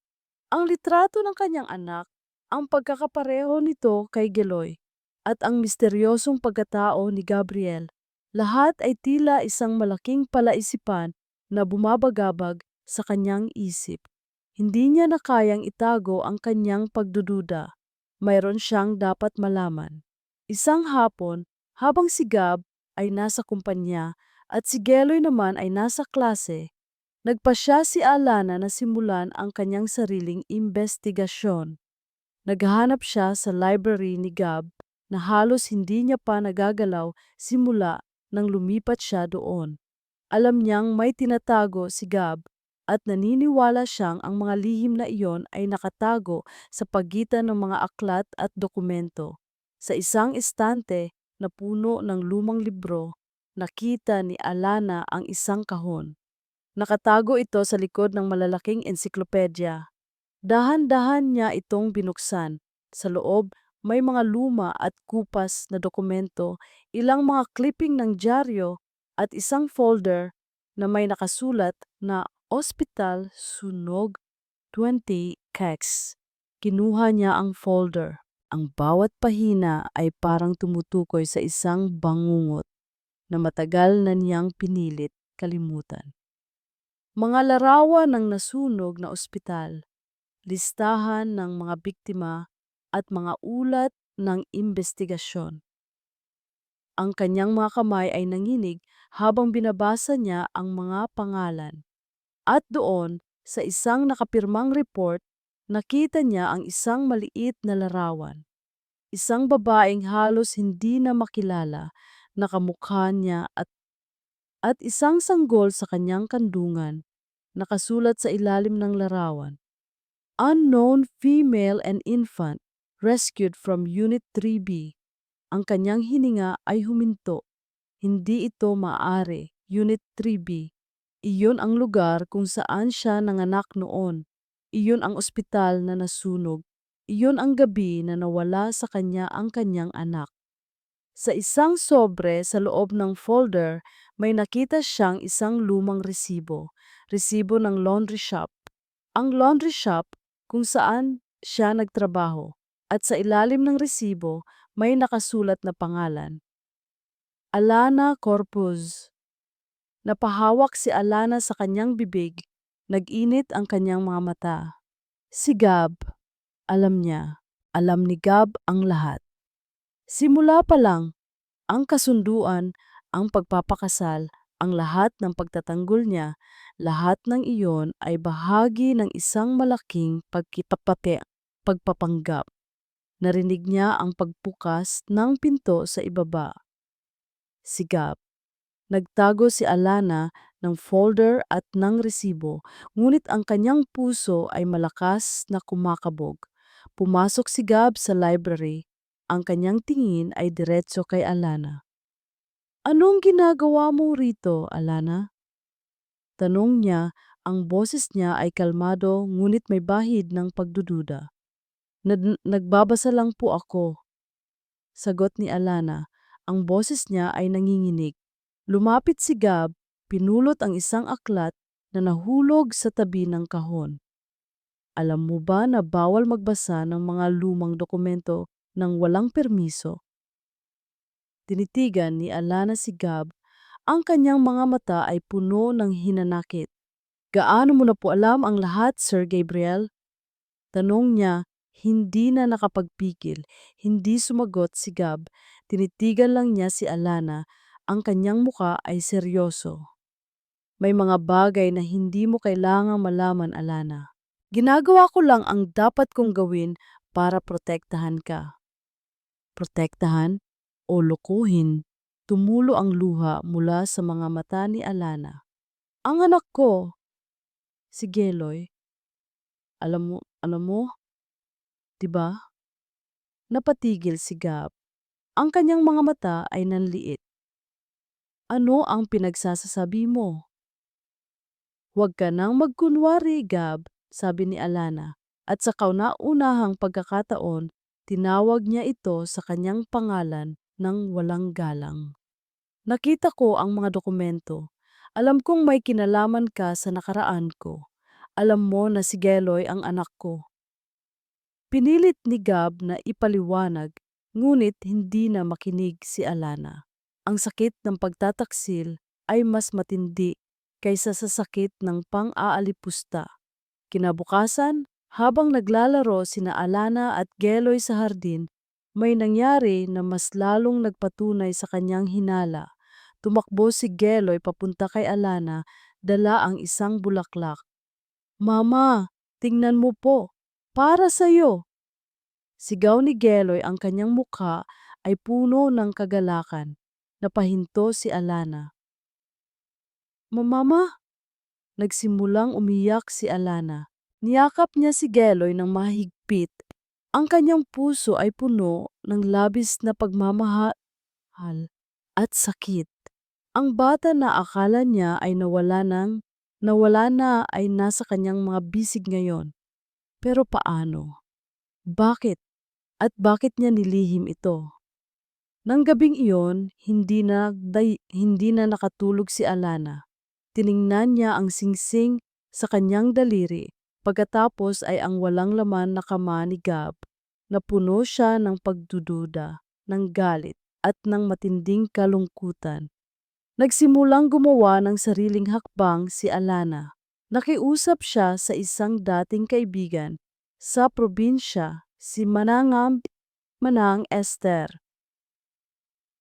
Ang litrato ng kanyang anak, ang pagkakapareho nito kay Geloy, at ang misteryosong pagkatao ni Gabriel, lahat ay tila isang malaking palaisipan na bumabagabag sa kanyang isip. Hindi niya na kayang itago ang kanyang pagdududa. Mayroon siyang dapat malaman. Isang hapon, habang si Gab ay nasa kumpanya at si Geloy naman ay nasa klase, nagpasya si Alana na simulan ang kanyang sariling imbestigasyon. Naghahanap siya sa library ni Gab na halos hindi niya pa nagagalaw simula nang lumipat siya doon. Alam niyang may tinatago si Gab at naniniwala siyang ang mga lihim na iyon ay nakatago sa pagitan ng mga aklat at dokumento. Sa isang estante na puno ng lumang libro, nakita ni Alana ang isang kahon. Nakatago ito sa likod ng malalaking ensiklopedya. Dahan-dahan niya itong binuksan. Sa loob, may mga luma at kupas na dokumento, ilang mga clipping ng dyaryo at isang folder na may nakasulat na Ospital Sunog 20 Kex. Kinuha niya ang folder. Ang bawat pahina ay parang tumutukoy sa isang bangungot na matagal na niyang pinilit kalimutan. Mga larawan ng nasunog na ospital, listahan ng mga biktima at mga ulat ng imbestigasyon. Ang kanyang mga kamay ay nanginig habang binabasa niya ang mga pangalan. At doon, sa isang nakapirmang report, nakita niya ang isang maliit na larawan. Isang babaeng halos hindi na makilala, nakamukha niya at isang sanggol sa kanyang kandungan. Nakasulat sa ilalim ng larawan. Unknown female and infant rescued from Unit 3B. Ang kanyang hininga ay huminto. Hindi ito maaari. Unit 3B. Iyon ang lugar kung saan siya nanganak noon. Iyon ang ospital na nasunog. Iyon ang gabi na nawala sa kanya ang kanyang anak. Sa isang sobre sa loob ng folder, may nakita siyang isang lumang resibo. Resibo ng laundry shop. Ang laundry shop kung saan siya nagtrabaho. At sa ilalim ng resibo, may nakasulat na pangalan. Alana Corpuz. Napahawak si Alana sa kanyang bibig. Nag-init ang kanyang mga mata. Si Gab, alam niya. Alam ni Gab ang lahat. Simula pa lang, ang kasunduan, ang pagpapakasal, ang lahat ng pagtatanggol niya, lahat ng iyon ay bahagi ng isang malaking pagpapanggap. Narinig niya ang pagbukas ng pinto sa ibaba. Si Gab. Nagtago si Alana ng folder at ng resibo, ngunit ang kanyang puso ay malakas na kumakabog. Pumasok si Gab sa library. Ang kanyang tingin ay diretso kay Alana. Anong ginagawa mo rito, Alana? Tanong niya, ang boses niya ay kalmado ngunit may bahid ng pagdududa. Nagbabasa lang po ako. Sagot ni Alana, ang boses niya ay nanginginig. Lumapit si Gab, pinulot ang isang aklat na nahulog sa tabi ng kahon. Alam mo ba na bawal magbasa ng mga lumang dokumento nang walang permiso? Tinitigan ni Alana si Gab, ang kanyang mga mata ay puno ng hinanakit. Gaano mo na po alam ang lahat, Sir Gabriel? Tanong niya, hindi na nakapagpigil, hindi sumagot si Gab, tinitigan lang niya si Alana, ang kanyang muka ay seryoso. May mga bagay na hindi mo kailangang malaman, Alana. Ginagawa ko lang ang dapat kong gawin para protektahan ka. Protektahan o lukuhin, tumulo ang luha mula sa mga mata ni Alana. Ang anak ko, si Geloy, alam mo, di ba? Napatigil si Gab. Ang kanyang mga mata ay nanliit. Ano ang pinagsasasabi mo? Huwag ka nang magkunwari, Gab, sabi ni Alana. At sa kauna-unahang pagkakataon, tinawag niya ito sa kanyang pangalan ng walang galang. Nakita ko ang mga dokumento. Alam kong may kinalaman ka sa nakaraan ko. Alam mo na si Geloy ang anak ko. Pinilit ni Gab na ipaliwanag, ngunit hindi na makinig si Alana. Ang sakit ng pagtataksil ay mas matindi kaysa sa sakit ng pang-aalipusta. Kinabukasan, habang naglalaro sina Alana at Geloy sa hardin, may nangyari na mas lalong nagpatunay sa kanyang hinala. Tumakbo si Geloy papunta kay Alana, dala ang isang bulaklak. Mama, tingnan mo po, para sa'yo. Sigaw ni Geloy, ang kanyang mukha ay puno ng kagalakan. Napahinto si Alana. Mama? Nagsimulang umiyak si Alana. Niyakap niya si Geloy ng mahigpit. Ang kanyang puso ay puno ng labis na pagmamahal at sakit. Ang bata na akala niya ay nawala na ay nasa kanyang mga bisig ngayon. Pero paano? Bakit? At bakit niya nilihim ito? Nang gabing iyon, hindi na nakatulog si Alana. Tiningnan niya ang singsing sa kanyang daliri, pagkatapos ay ang walang laman na kama ni Gab. Napuno siya ng pagdududa, ng galit, at ng matinding kalungkutan. Nagsimulang gumawa ng sariling hakbang si Alana. Nakiusap siya sa isang dating kaibigan sa probinsya, si Manang Esther,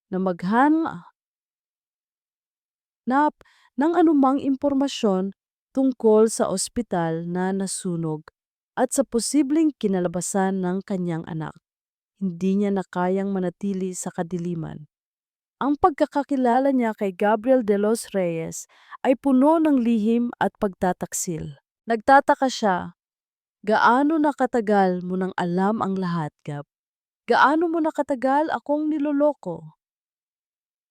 na maghanap ng anumang impormasyon tungkol sa ospital na nasunog at sa posibleng kinalabasan ng kanyang anak. Hindi niya na kayang manatili sa kadiliman. Ang pagkakakilala niya kay Gabriel de los Reyes ay puno ng lihim at pagtataksil. Nagtataka siya, gaano na katagal mo nang alam ang lahat, Gab? Gaano mo na katagal akong niloloko?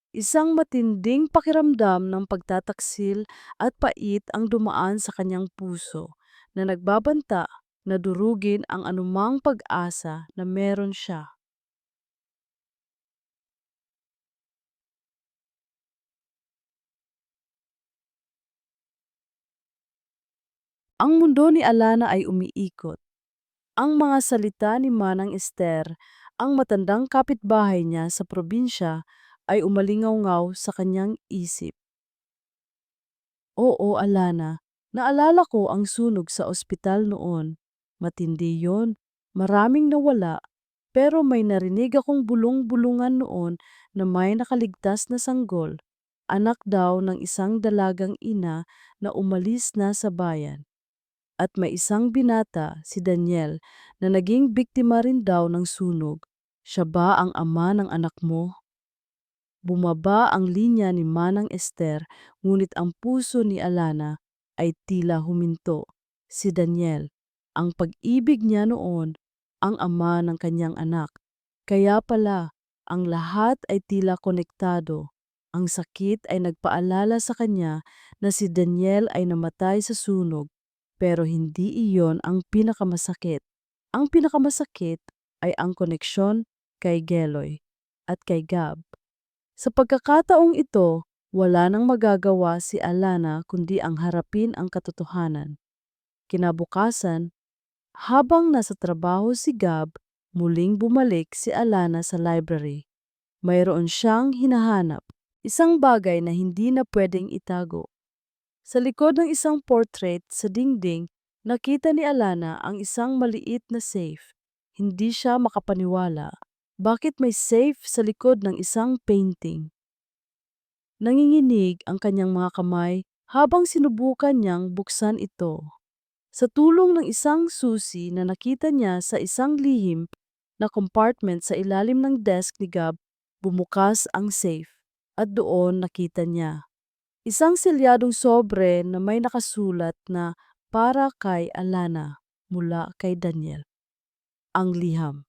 Isang matinding pakiramdam ng pagtataksil at pait ang dumaan sa kanyang puso na nagbabanta na durugin ang anumang pag-asa na meron siya. Ang mundo ni Alana ay umiikot. Ang mga salita ni Manang Esther, ang matandang kapitbahay niya sa probinsya, ay umalingaw-ngaw sa kanyang isip. Oo, Alana, naalala ko ang sunog sa ospital noon. Matindi yon, maraming nawala, pero may narinig akong bulong-bulungan noon na may nakaligtas na sanggol, anak daw ng isang dalagang ina na umalis na sa bayan. At may isang binata, si Daniel, na naging biktima rin daw ng sunog. Siya ba ang ama ng anak mo? Bumaba ang linya ni Manang Esther, ngunit ang puso ni Alana ay tila huminto. Si Daniel, ang pag-ibig niya noon, ang ama ng kanyang anak. Kaya pala, ang lahat ay tila konektado. Ang sakit ay nagpaalala sa kanya na si Daniel ay namatay sa sunog, pero hindi iyon ang pinakamasakit. Ang pinakamasakit ay ang koneksyon kay Geloy at kay Gab. Sa pagkakataong ito, wala nang magagawa si Alana kundi ang harapin ang katotohanan. Kinabukasan, habang nasa trabaho si Gab, muling bumalik si Alana sa library. Mayroon siyang hinahanap, isang bagay na hindi na pwedeng itago. Sa likod ng isang portrait sa dingding, nakita ni Alana ang isang maliit na safe. Hindi siya makapaniwala. Bakit may safe sa likod ng isang painting? Nanginginig ang kanyang mga kamay habang sinubukan niyang buksan ito. Sa tulong ng isang susi na nakita niya sa isang lihim na compartment sa ilalim ng desk ni Gab, bumukas ang safe at doon nakita niya isang selyadong sobre na may nakasulat na para kay Alana mula kay Daniel. Ang liham.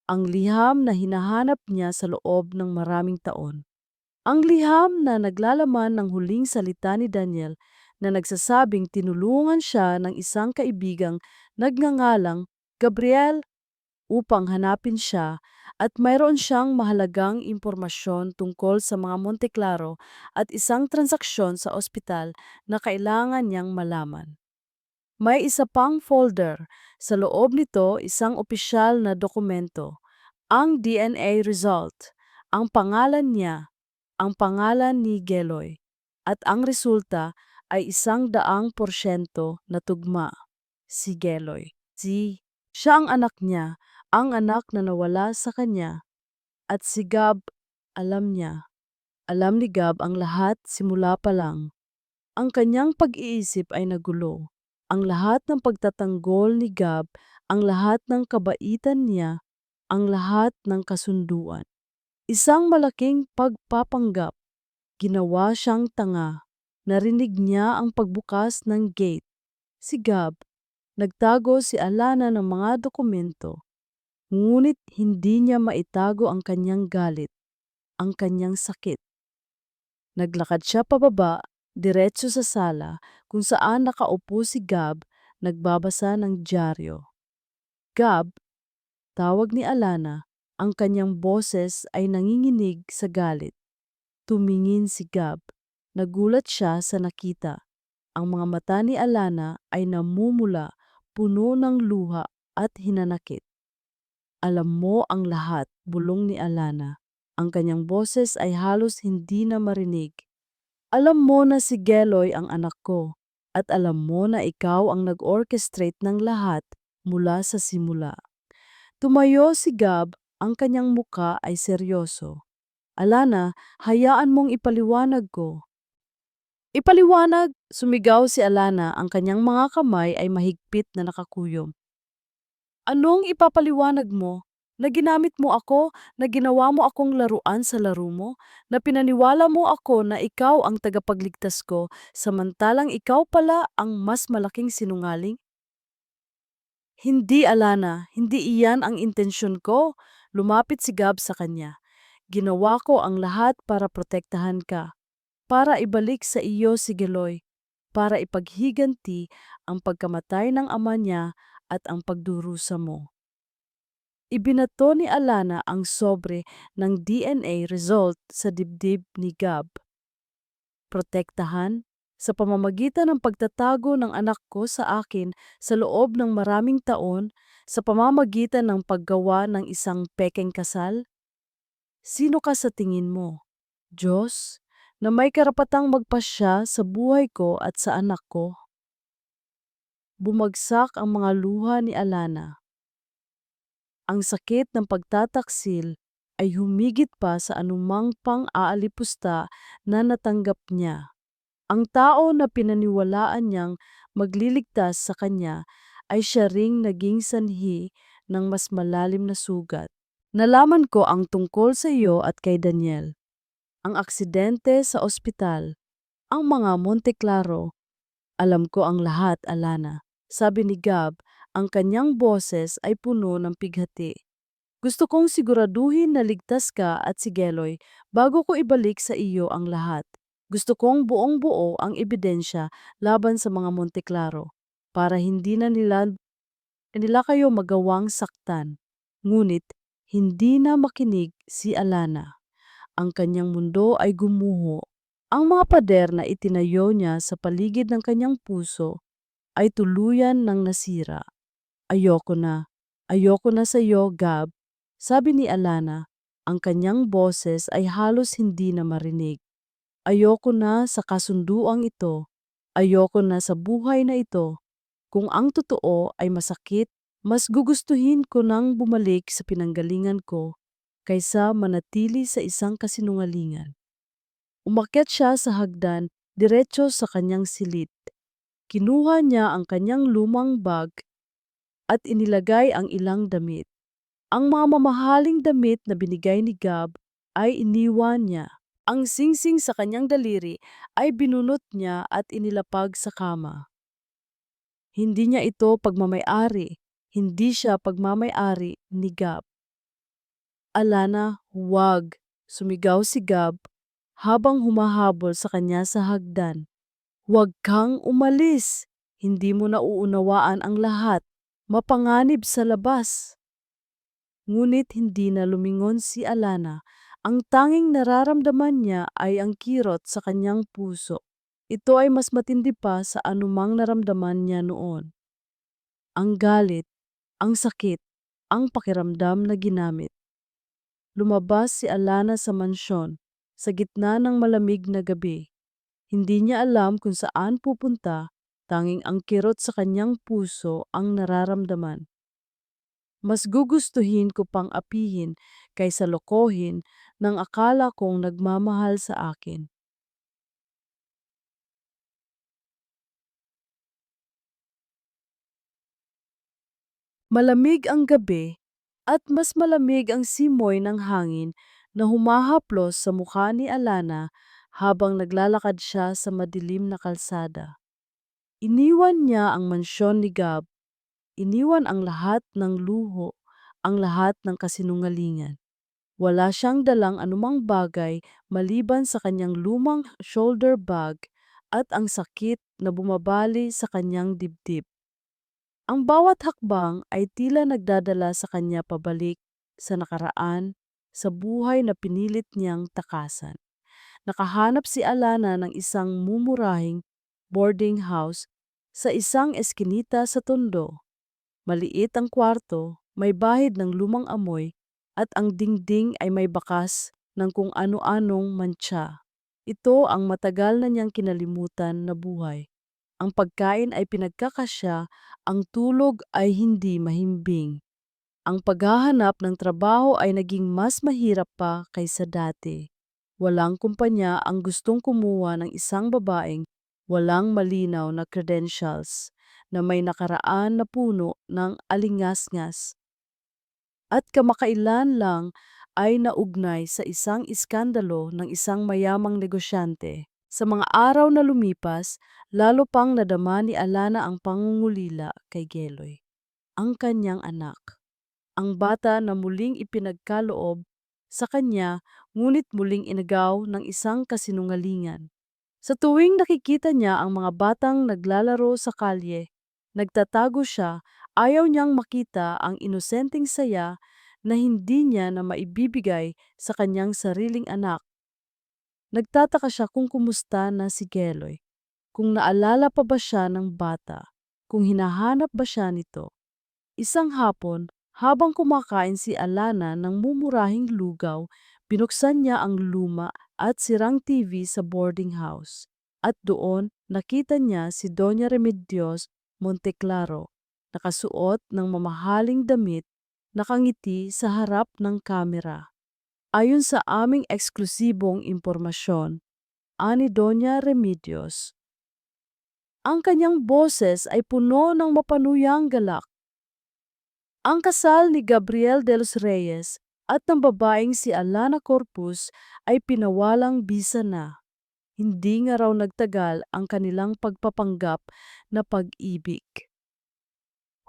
Ang liham na hinahanap niya sa loob ng maraming taon. Ang liham na naglalaman ng huling salita ni Daniel na nagsasabing tinulungan siya ng isang kaibigang nagngangalang Gabriel upang hanapin siya at mayroon siyang mahalagang impormasyon tungkol sa mga Monteclaro at isang transaksyon sa ospital na kailangan niyang malaman. May isa pang folder. Sa loob nito, isang opisyal na dokumento. Ang DNA result. Ang pangalan niya, ang pangalan ni Geloy. At ang resulta ay 100% na tugma. Si Geloy. Siya ang anak niya, ang anak na nawala sa kanya. At si Gab, alam niya. Alam ni Gab ang lahat simula pa lang. Ang kanyang pag-iisip ay nagulo. Ang lahat ng pagtatanggol ni Gab, ang lahat ng kabaitan niya, ang lahat ng kasunduan. Isang malaking pagpapanggap. Ginawa siyang tanga. Narinig niya ang pagbukas ng gate. Si Gab, nagtago si Alana ng mga dokumento. Ngunit hindi niya maitago ang kanyang galit, ang kanyang sakit. Naglakad siya pababa, diretso sa sala kung saan nakaupo si Gab, nagbabasa ng dyaryo. Gab, tawag ni Alana, ang kanyang boses ay nanginginig sa galit. Tumingin si Gab. Nagulat siya sa nakita. Ang mga mata ni Alana ay namumula, puno ng luha at hinanakit. Alam mo ang lahat, bulong ni Alana. Ang kanyang boses ay halos hindi na marinig. Alam mo na si Geloy ang anak ko, at alam mo na ikaw ang nag-orchestrate ng lahat mula sa simula. Tumayo si Gab, ang kanyang muka ay seryoso. Alana, hayaan mong ipaliwanag ko. Ipaliwanag, sumigaw si Alana, ang kanyang mga kamay ay mahigpit na nakakuyom. Anong ipapaliwanag mo? Na ginamit mo ako, na ginawa mo akong laruan sa laro mo, na pinaniwala mo ako na ikaw ang tagapagligtas ko, samantalang ikaw pala ang mas malaking sinungaling? Hindi, Alana, hindi iyan ang intensyon ko. Lumapit si Gab sa kanya. Ginawa ko ang lahat para protektahan ka, para ibalik sa iyo si Geloy, para ipaghiganti ang pagkamatay ng ama niya at ang pagdurusa mo. Ibinato ni Alana ang sobre ng DNA result sa dibdib ni Gab. Protektahan sa pamamagitan ng pagtatago ng anak ko sa akin sa loob ng maraming taon, sa pamamagitan ng paggawa ng isang pekeng kasal? Sino ka sa tingin mo? Diyos, na may karapatang magpasya sa buhay ko at sa anak ko? Bumagsak ang mga luha ni Alana. Ang sakit ng pagtataksil ay humigit pa sa anumang pang-aalipusta na natanggap niya. Ang tao na pinaniwalaan niyang magliligtas sa kanya ay siya ring naging sanhi ng mas malalim na sugat. Nalaman ko ang tungkol sa iyo at kay Daniel. Ang aksidente sa ospital, ang mga Monte Claro. Alam ko ang lahat, Alana. Sabi ni Gab, ang kanyang boses ay puno ng pighati. Gusto kong siguraduhin na ligtas ka at si Geloy bago ko ibalik sa iyo ang lahat. Gusto kong buong-buo ang ebidensya laban sa mga Monteclaro para hindi na nila kayo magawang saktan. Ngunit hindi na makinig si Alana. Ang kanyang mundo ay gumuho. Ang mga pader na itinayo niya sa paligid ng kanyang puso ay tuluyan ng nasira. Ayoko na. Ayoko na sa iyo, Gab. Sabi ni Alana, ang kanyang boses ay halos hindi na marinig. Ayoko na sa kasunduang ito. Ayoko na sa buhay na ito. Kung ang totoo ay masakit, mas gugustuhin ko nang bumalik sa pinanggalingan ko kaysa manatili sa isang kasinungalingan. Umakyat siya sa hagdan, diretso sa kanyang silid. Kinuha niya ang kanyang lumang bag at inilagay ang ilang damit. Ang mga mamahaling damit na binigay ni Gab ay iniwan niya. Ang singsing sa kanyang daliri ay binunot niya at inilapag sa kama. Hindi niya ito pagmamayari. Hindi siya pagmamayari ni Gab. Alana, huwag. Sumigaw si Gab habang humahabol sa kanya sa hagdan. Huwag kang umalis. Hindi mo nauunawaan ang lahat. Mapanganib sa labas. Ngunit hindi na lumingon si Alana. Ang tanging nararamdaman niya ay ang kirot sa kanyang puso. Ito ay mas matindi pa sa anumang naramdaman niya noon. Ang galit, ang sakit, ang pakiramdam na ginamit. Lumabas si Alana sa mansyon, sa gitna ng malamig na gabi. Hindi niya alam kung saan pupunta, tanging ang kirot sa kanyang puso ang nararamdaman. Mas gugustuhin ko pang apihin kaysa lokohin ng akala kong nagmamahal sa akin. Malamig ang gabi at mas malamig ang simoy ng hangin na humahaplos sa mukha ni Alana habang naglalakad siya sa madilim na kalsada. Iniwan niya ang mansyon ni Gab, iniwan ang lahat ng luho, ang lahat ng kasinungalingan. Wala siyang dalang anumang bagay maliban sa kanyang lumang shoulder bag at ang sakit na bumabali sa kanyang dibdib. Ang bawat hakbang ay tila nagdadala sa kanya pabalik sa nakaraan, sa buhay na pinilit niyang takasan. Nakahanap si Alana ng isang mumurahing boarding house sa isang eskinita sa Tondo. Maliit ang kwarto, may bahid ng lumang amoy, at ang dingding ay may bakas ng kung ano-anong mantsa. Ito ang matagal na niyang kinalimutan na buhay. Ang pagkain ay pinagkakasya, ang tulog ay hindi mahimbing. Ang paghahanap ng trabaho ay naging mas mahirap pa kaysa dati. Walang kumpanya ang gustong kumuha ng isang babaeng walang malinaw na credentials na may nakaraan na puno ng alingasngas. At kamakailan lang ay naugnay sa isang iskandalo ng isang mayamang negosyante. Sa mga araw na lumipas, lalo pang nadama ni Alana ang pangungulila kay Geloy, ang kanyang anak. Ang bata na muling ipinagkaloob sa kanya ngunit muling inagaw ng isang kasinungalingan. Sa tuwing nakikita niya ang mga batang naglalaro sa kalye, nagtatago siya, ayaw niyang makita ang inosenteng saya na hindi niya na maibibigay sa kanyang sariling anak. Nagtataka siya kung kumusta na si Geloy, kung naalala pa ba siya ng bata, kung hinahanap ba siya nito. Isang hapon, habang kumakain si Alana ng mumurahing lugaw, binuksan niya ang luma at sirang TV sa boarding house. At doon, nakita niya si Doña Remedios Monteclaro, nakasuot ng mamahaling damit, nakangiti sa harap ng kamera. Ayon sa aming eksklusibong impormasyon, ani Doña Remedios, ang kanyang boses ay puno ng mapanuyang galak. Ang kasal ni Gabriel de los Reyes at ng babaeng si Alana Corpus ay pinawalang bisa na. Hindi nga raw nagtagal ang kanilang pagpapanggap na pag-ibig.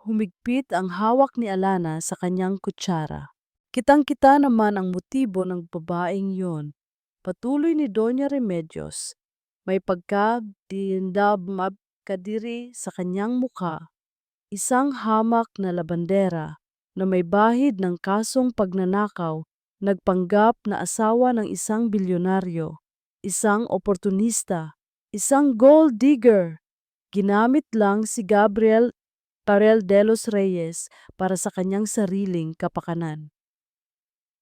Humigpit ang hawak ni Alana sa kanyang kutsara. Kitang-kita naman ang motibo ng babaeng yon. Patuloy ni Doña Remedios, may pagka-dindab kadiri sa kanyang mukha. Isang hamak na labandera na may bahid ng kasong pagnanakaw, nagpanggap na asawa ng isang bilyonaryo, isang oportunista, isang gold digger. Ginamit lang si Gabriel Parel de los Reyes para sa kanyang sariling kapakanan.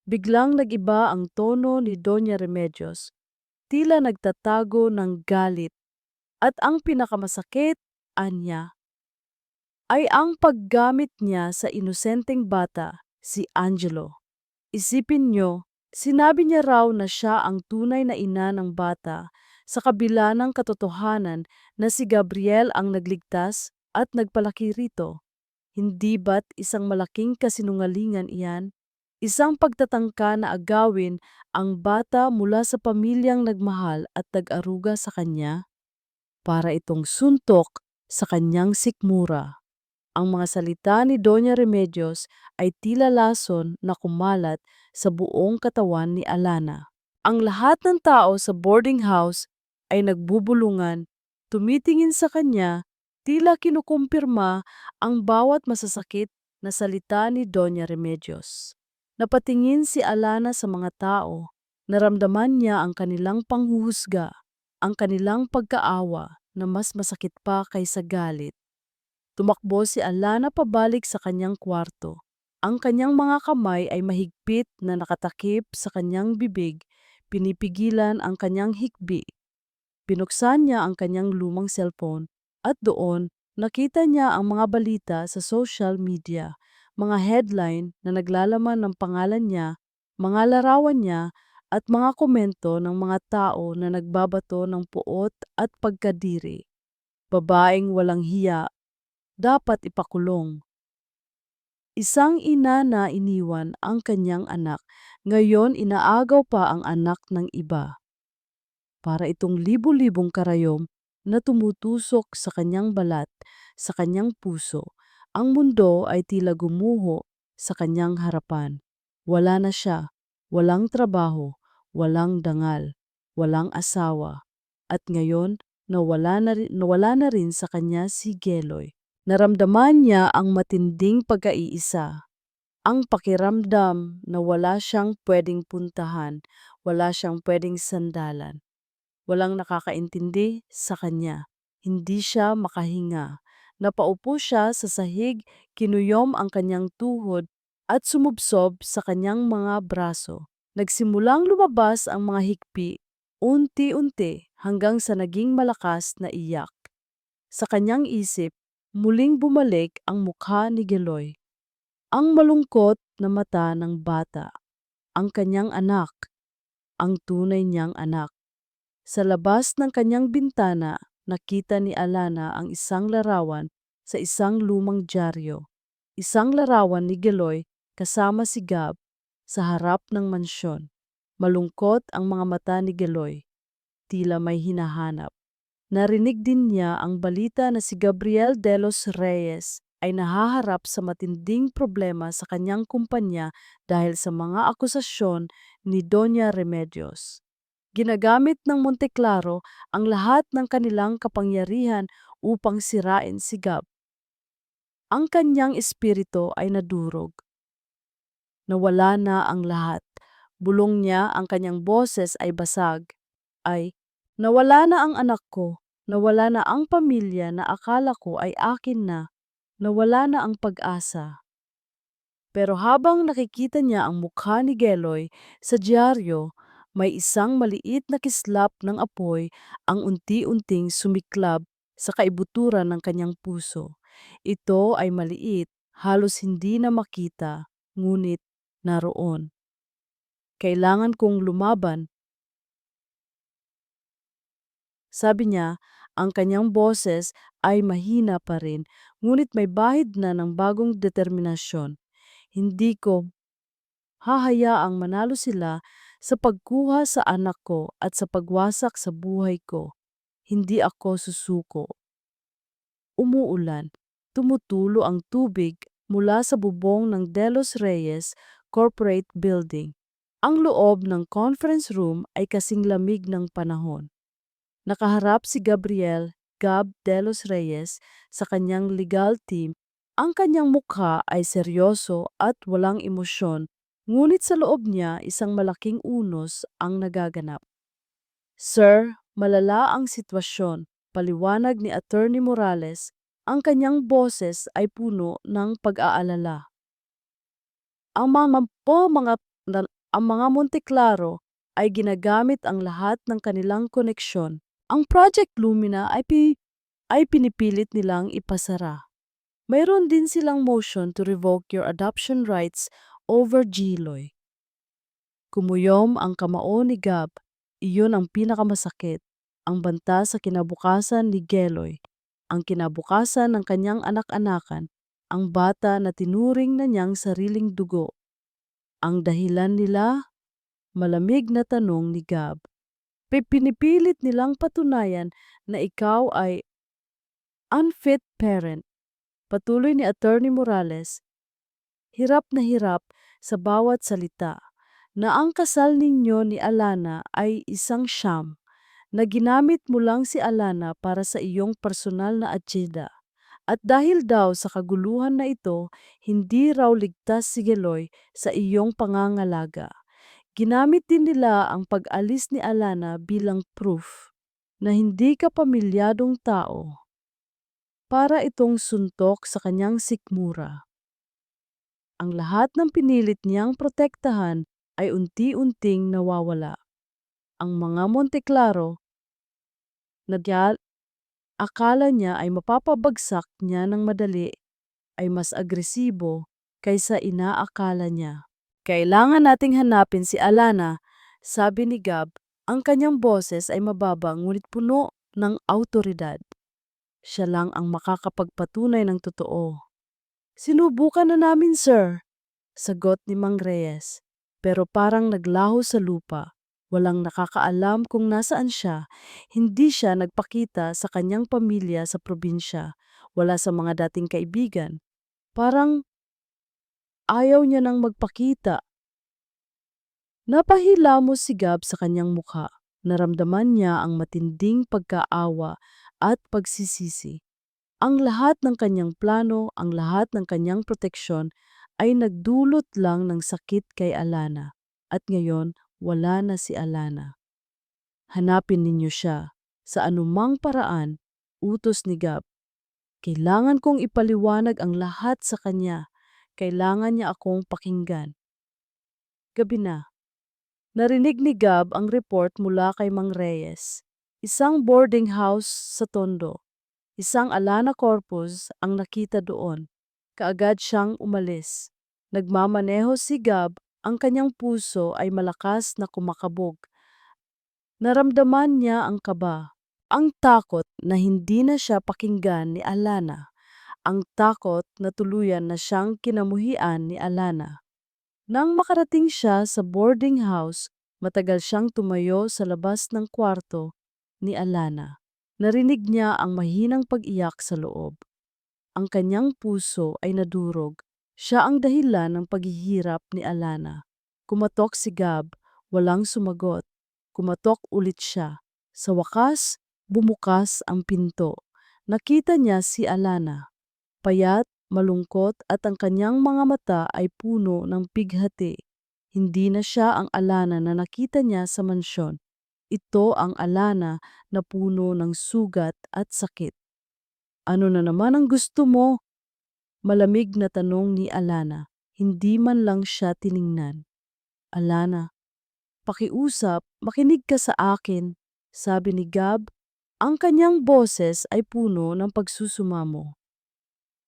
Biglang nag-iba ang tono ni Doña Remedios, tila nagtatago ng galit. At ang pinakamasakit, anya, ay ang paggamit niya sa inosenteng bata, si Angelo. Isipin niyo, sinabi niya raw na siya ang tunay na ina ng bata sa kabila ng katotohanan na si Gabriel ang nagligtas at nagpalaki rito. Hindi ba't isang malaking kasinungalingan iyan? Isang pagtatangka na agawin ang bata mula sa pamilyang nagmahal at nag-aruga sa kanya para itong suntok sa kanyang sikmura. Ang mga salita ni Doña Remedios ay tila lason na kumalat sa buong katawan ni Alana. Ang lahat ng tao sa boarding house ay nagbubulungan, tumitingin sa kanya, tila kinukumpirma ang bawat masasakit na salita ni Doña Remedios. Napatingin si Alana sa mga tao, naramdaman niya ang kanilang panghuhusga, ang kanilang pagkaawa na mas masakit pa kaysa galit. Tumakbo si Alana pabalik sa kanyang kwarto. Ang kanyang mga kamay ay mahigpit na nakatakip sa kanyang bibig, pinipigilan ang kanyang hikbi. Binuksan niya ang kanyang lumang cellphone at doon nakita niya ang mga balita sa social media, mga headline na naglalaman ng pangalan niya, mga larawan niya at mga komento ng mga tao na nagbabato ng puot at pagkadiri. Babaeng walang hiya, dapat ipakulong. Isang ina na iniwan ang kanyang anak, ngayon inaagaw pa ang anak ng iba. Para itong libu-libong karayom na tumutusok sa kanyang balat, sa kanyang puso, ang mundo ay tila gumuho sa kanyang harapan. Wala na siya, walang trabaho, walang dangal, walang asawa. At ngayon, nawala na rin sa kanya si Geloy. Naramdaman niya ang matinding pagkaiisa, ang pakiramdam na wala siyang pwedeng puntahan, wala siyang pwedeng sandalan. Walang nakakaintindi sa kanya, hindi siya makahinga. Napaupo siya sa sahig, kinuyom ang kanyang tuhod at sumubsob sa kanyang mga braso. Nagsimulang lumabas ang mga hikbi, unti-unti hanggang sa naging malakas na iyak. Sa kanyang isip, muling bumalik ang mukha ni Geloy. Ang malungkot na mata ng bata, ang kanyang anak, ang tunay niyang anak. Sa labas ng kanyang bintana, nakita ni Alana ang isang larawan sa isang lumang dyaryo. Isang larawan ni Geloy kasama si Gab sa harap ng mansyon. Malungkot ang mga mata ni Geloy, tila may hinahanap. Narinig din niya ang balita na si Gabriel de los Reyes ay nahaharap sa matinding problema sa kanyang kumpanya dahil sa mga akusasyon ni Doña Remedios. Ginagamit ng Monteclaro ang lahat ng kanilang kapangyarihan upang sirain si Gab. Ang kanyang espiritu ay nadurog. Nawala na ang lahat. Bulong niya, ang kanyang boses ay basag. Nawala na ang anak ko. Nawala na ang pamilya na akala ko ay akin na. Nawala na ang pag-asa. Pero habang nakikita niya ang mukha ni Geloy sa dyaryo, may isang maliit na kislap ng apoy ang unti-unting sumiklab sa kaibuturan ng kanyang puso. Ito ay maliit, halos hindi na makita, ngunit naroon. Kailangan kong lumaban. Sabi niya, ang kanyang boses ay mahina pa rin, ngunit may bahid na ng bagong determinasyon. Hindi ko hahayaang manalo sila sa pagkuha sa anak ko at sa pagwasak sa buhay ko. Hindi ako susuko. Umuulan. Tumutulo ang tubig mula sa bubong ng De Los Reyes Corporate Building. Ang loob ng conference room ay kasing lamig ng panahon. Nakaharap si Gabriel Gab de los Reyes sa kanyang legal team. Ang kanyang mukha ay seryoso at walang emosyon, ngunit sa loob niya isang malaking unos ang nagaganap. Sir, malala ang sitwasyon, paliwanag ni Attorney Morales. Ang kanyang boses ay puno ng pag-aalala. Ang mga Monteclaro ay ginagamit ang lahat ng kanilang koneksyon. Ang Project Lumina ay pinipilit nilang ipasara. Mayroon din silang motion to revoke your adoption rights over Giloy. Kumuyom ang kamao ni Gab, iyon ang pinakamasakit. Ang banta sa kinabukasan ni Geloy, ang kinabukasan ng kanyang anak-anakan, ang bata na tinuring na niyang sariling dugo. Ang dahilan nila, malamig na tanong ni Gab. Pinipilit nilang patunayan na ikaw ay unfit parent. Patuloy ni Attorney Morales, hirap na hirap sa bawat salita, na ang kasal ninyo ni Alana ay isang sham, na ginamit mo lang si Alana para sa iyong personal na atsida. At dahil daw sa kaguluhan na ito, hindi raw ligtas si Geloy sa iyong pangangalaga. Ginamit din nila ang pag-alis ni Alana bilang proof na hindi ka pamilyadong tao para itong suntok sa kanyang sikmura. Ang lahat ng pinilit niyang protektahan ay unti-unting nawawala. Ang mga Monteclaro na akala niya ay mapapabagsak niya ng madali ay mas agresibo kaysa inaakala niya. Kailangan nating hanapin si Alana, sabi ni Gab. Ang kanyang boses ay mababa ngunit puno ng awtoridad. Siya lang ang makakapagpatunay ng totoo. Sinubukan na namin, sir, sagot ni Mang Reyes. Pero parang naglaho sa lupa. Walang nakakaalam kung nasaan siya. Hindi siya nagpakita sa kanyang pamilya sa probinsya. Wala sa mga dating kaibigan. Parang ayaw niya nang magpakita. Napahilamos si Gab sa kanyang mukha. Naramdaman niya ang matinding pagkaawa at pagsisisi. Ang lahat ng kanyang plano, ang lahat ng kanyang proteksyon ay nagdulot lang ng sakit kay Alana. At ngayon, wala na si Alana. Hanapin ninyo siya. Sa anumang paraan, utos ni Gab. Kailangan kong ipaliwanag ang lahat sa kanya. Kailangan niya akong pakinggan. Gabi na. Narinig ni Gab ang report mula kay Mang Reyes. Isang boarding house sa Tondo. Isang Alana Corpus ang nakita doon. Kaagad siyang umalis. Nagmamaneho si Gab, ang kanyang puso ay malakas na kumakabog. Naramdaman niya ang kaba, ang takot na hindi na siya pakinggan ni Alana, ang takot na tuluyan na siyang kinamuhian ni Alana. Nang makarating siya sa boarding house, matagal siyang tumayo sa labas ng kwarto ni Alana. Narinig niya ang mahinang pag-iyak sa loob. Ang kanyang puso ay nadurog. Siya ang dahilan ng paghihirap ni Alana. Kumatok si Gab, walang sumagot. Kumatok ulit siya. Sa wakas, bumukas ang pinto. Nakita niya si Alana. Payat, malungkot at ang kanyang mga mata ay puno ng pighati. Hindi na siya ang Alana na nakita niya sa mansyon. Ito ang Alana na puno ng sugat at sakit. Ano na naman ang gusto mo? Malamig na tanong ni Alana. Hindi man lang siya tiningnan. Alana, pakiusap, makinig ka sa akin, sabi ni Gab. Ang kanyang boses ay puno ng pagsusumamo.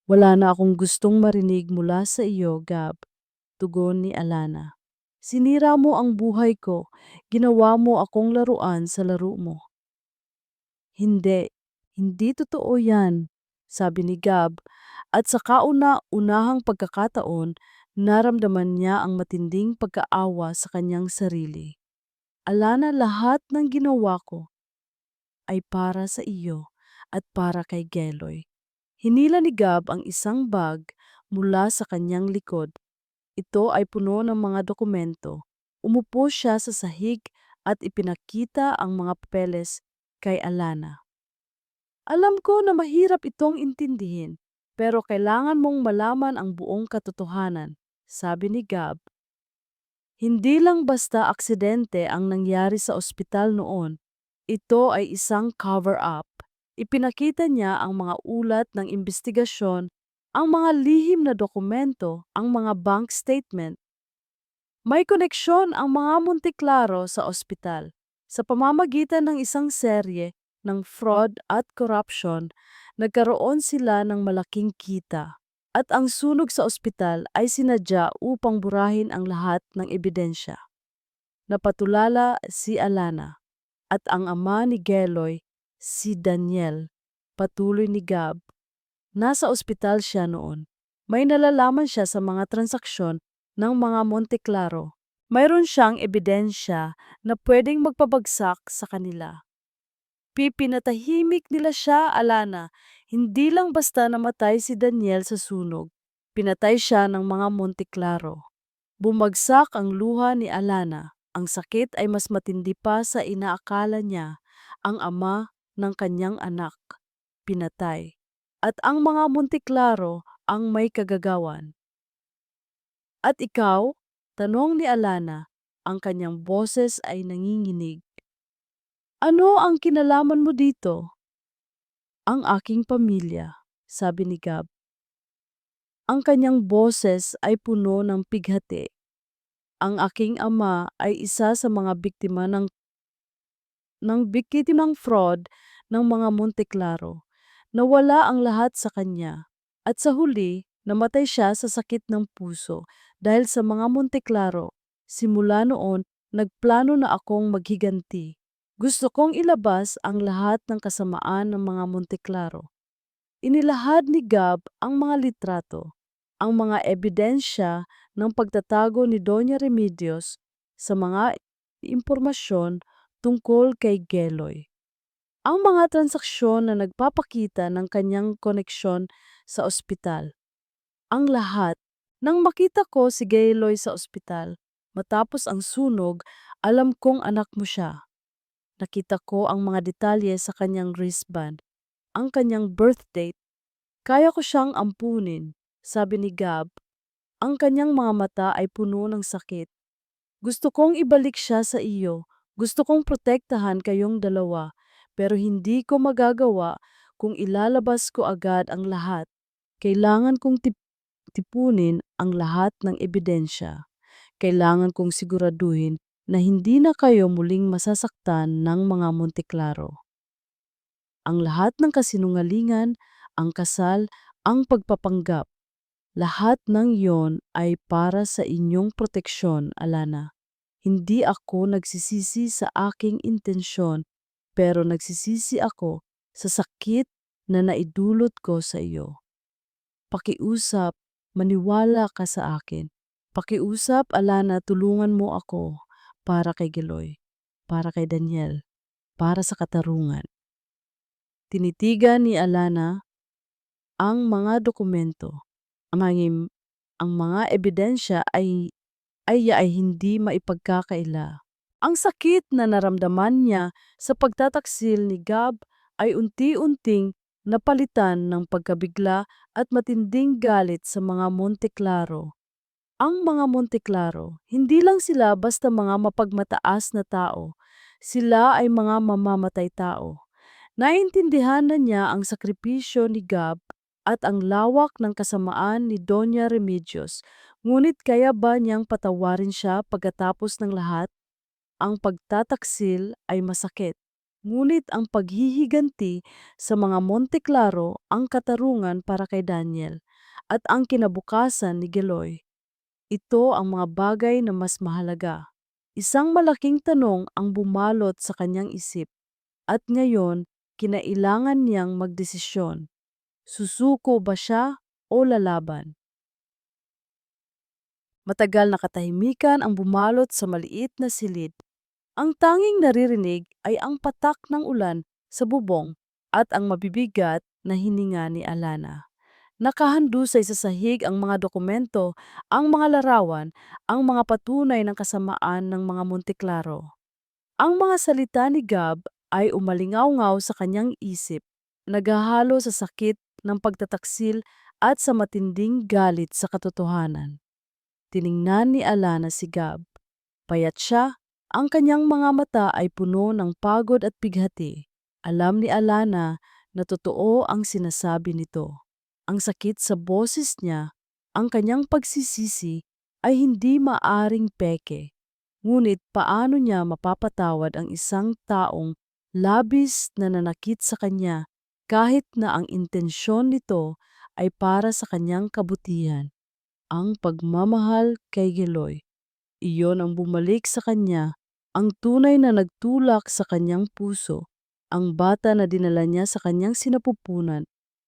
Wala na akong gustong marinig mula sa iyo, Gab, tugon ni Alana. Sinira mo ang buhay ko, ginawa mo akong laruan sa laro mo. Hindi, hindi totoo yan, sabi ni Gab, at sa kauna-unahang pagkakataon, naramdaman niya ang matinding pagkaawa sa kanyang sarili. Alana, lahat ng ginawa ko ay para sa iyo at para kay Geloy. Hinila ni Gab ang isang bag mula sa kanyang likod. Ito ay puno ng mga dokumento. Umupo siya sa sahig at ipinakita ang mga papeles kay Alana. Alam ko na mahirap itong intindihin, pero kailangan mong malaman ang buong katotohanan, sabi ni Gab. Hindi lang basta aksidente ang nangyari sa ospital noon. Ito ay isang cover-up. Ipinakita niya ang mga ulat ng investigasyon, ang mga lihim na dokumento, ang mga bank statement. May koneksyon ang mga Monteklaro sa ospital. Sa pamamagitan ng isang serye ng fraud at corruption, nagkaroon sila ng malaking kita. At ang sunog sa ospital ay sinadya upang burahin ang lahat ng ebidensya. Napatulala si Alana at ang ama ni Geloy, si Daniel, patuloy ni Gab. Nasa ospital siya noon. May nalalaman siya sa mga transaksyon ng mga Monteklaro. Mayroon siyang ebidensya na pwedeng magpabagsak sa kanila. Pipinatahimik nila siya, Alana. Hindi lang basta namatay si Daniel sa sunog. Pinatay siya ng mga Monteklaro. Bumagsak ang luha ni Alana. Ang sakit ay mas matindi pa sa inaakala niya. Ang ama ng kanyang anak, pinatay. At ang mga Monteklaro ang may kagagawan. At ikaw? Tanong ni Alana. Ang kanyang boses ay nanginginig. Ano ang kinalaman mo dito? Ang aking pamilya, sabi ni Gab. Ang kanyang boses ay puno ng pighati. Ang aking ama ay isa sa mga biktima ng fraud ng mga Monteklaro. Nawala ang lahat sa kanya. At sa huli, namatay siya sa sakit ng puso dahil sa mga Monteklaro. Simula noon, nagplano na akong maghiganti. Gusto kong ilabas ang lahat ng kasamaan ng mga Monteklaro. Inilahad ni Gab ang mga litrato, ang mga ebidensya ng pagtatago ni Doña Remedios sa mga impormasyon tungkol kay Geloy. Ang mga transaksyon na nagpapakita ng kanyang koneksyon sa ospital. Ang lahat. Nang makita ko si Geloy sa ospital, matapos ang sunog, alam kong anak mo siya. Nakita ko ang mga detalye sa kanyang wristband, ang kanyang birth date. Kaya ko siyang ampunin, sabi ni Gab. Ang kanyang mga mata ay puno ng sakit. Gusto kong ibalik siya sa iyo. Gusto kong protektahan kayong dalawa. Pero hindi ko magagawa kung ilalabas ko agad ang lahat. Kailangan kong tipunin ang lahat ng ebidensya. Kailangan kong siguraduhin na hindi na kayo muling masasaktan ng mga Monteklaro. Ang lahat ng kasinungalingan, ang kasal, ang pagpapanggap, lahat ng iyon ay para sa inyong proteksyon, Alana. Hindi ako nagsisisi sa aking intensyon, pero nagsisisi ako sa sakit na naidulot ko sa iyo. Pakiusap, maniwala ka sa akin. Pakiusap, Alana, tulungan mo ako para kay Giloy, para kay Daniel, para sa katarungan. Tinitigan ni Alana ang mga dokumento. Ang mga ebidensya ay hindi maipagkakaila. Ang sakit na naramdaman niya sa pagtataksil ni Gab ay unti-unting napalitan ng pagkabigla at matinding galit sa mga Monteclaro. Ang mga Monteclaro, hindi lang sila basta mga mapagmataas na tao. Sila ay mga mamamatay tao. Naintindihan na niya ang sakripisyo ni Gab at ang lawak ng kasamaan ni Doña Remedios. Ngunit kaya ba niyang patawarin siya pagkatapos ng lahat? Ang pagtataksil ay masakit. Ngunit ang paghihiganti sa mga Monteclaro ang katarungan para kay Daniel at ang kinabukasan ni Geloy. Ito ang mga bagay na mas mahalaga. Isang malaking tanong ang bumalot sa kanyang isip at ngayon kinailangan niyang magdesisyon. Susuko ba siya o lalaban? Matagal na katahimikan ang bumalot sa maliit na silid. Ang tanging naririnig ay ang patak ng ulan sa bubong at ang mabibigat na hininga ni Alana. Nakahandusay sa sahig ang mga dokumento, ang mga larawan, ang mga patunay ng kasamaan ng mga Monteclaro. Ang mga salita ni Gab ay umalingaw-ngaw sa kanyang isip, naghahalo sa sakit ng pagtataksil at sa matinding galit sa katotohanan. Tiningnan ni Alana si Gab. Payat siya, ang kanyang mga mata ay puno ng pagod at bighati. Alam ni Alana na totoo ang sinasabi nito. Ang sakit sa boses niya, ang kanyang pagsisisi ay hindi maaring peke. Ngunit paano niya mapapatawad ang isang taong labis na nanakit sa kanya kahit na ang intensyon nito ay para sa kanyang kabutihan? Ang pagmamahal kay Geloy. Iyon ang bumalik sa kanya, ang tunay na nagtulak sa kanyang puso, ang bata na dinala niya sa kanyang sinapupunan,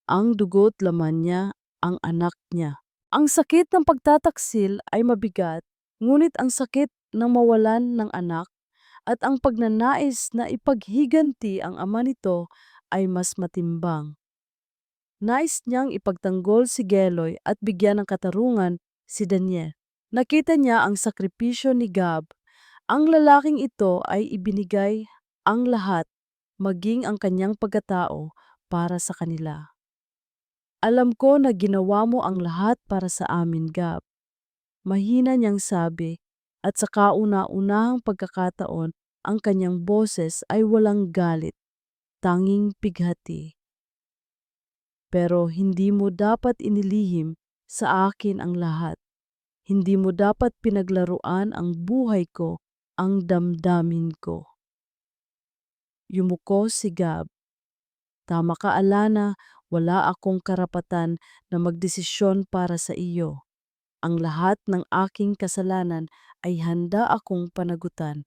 ang dugo't laman niya, ang anak niya. Ang sakit ng pagtataksil ay mabigat, ngunit ang sakit ng mawalan ng anak at ang pagnanais na ipaghiganti ang ama nito ay mas matimbang. Nais niyang ipagtanggol si Geloy at bigyan ng katarungan si Daniel. Nakita niya ang sakripisyo ni Gab. Ang lalaking ito ay ibinigay ang lahat, maging ang kanyang pagkatao para sa kanila. Alam ko na ginawa mo ang lahat para sa amin, Gab. Mahina niyang sabi, at sa kauna-unahang pagkakataon, ang kanyang boses ay walang galit, tanging pighati. Pero hindi mo dapat inilihim sa akin ang lahat. Hindi mo dapat pinaglaruan ang buhay ko, ang damdamin ko. Yumuko si Gab. Tama ka, Alana, wala akong karapatan na magdesisyon para sa iyo. Ang lahat ng aking kasalanan ay handa akong panagutan.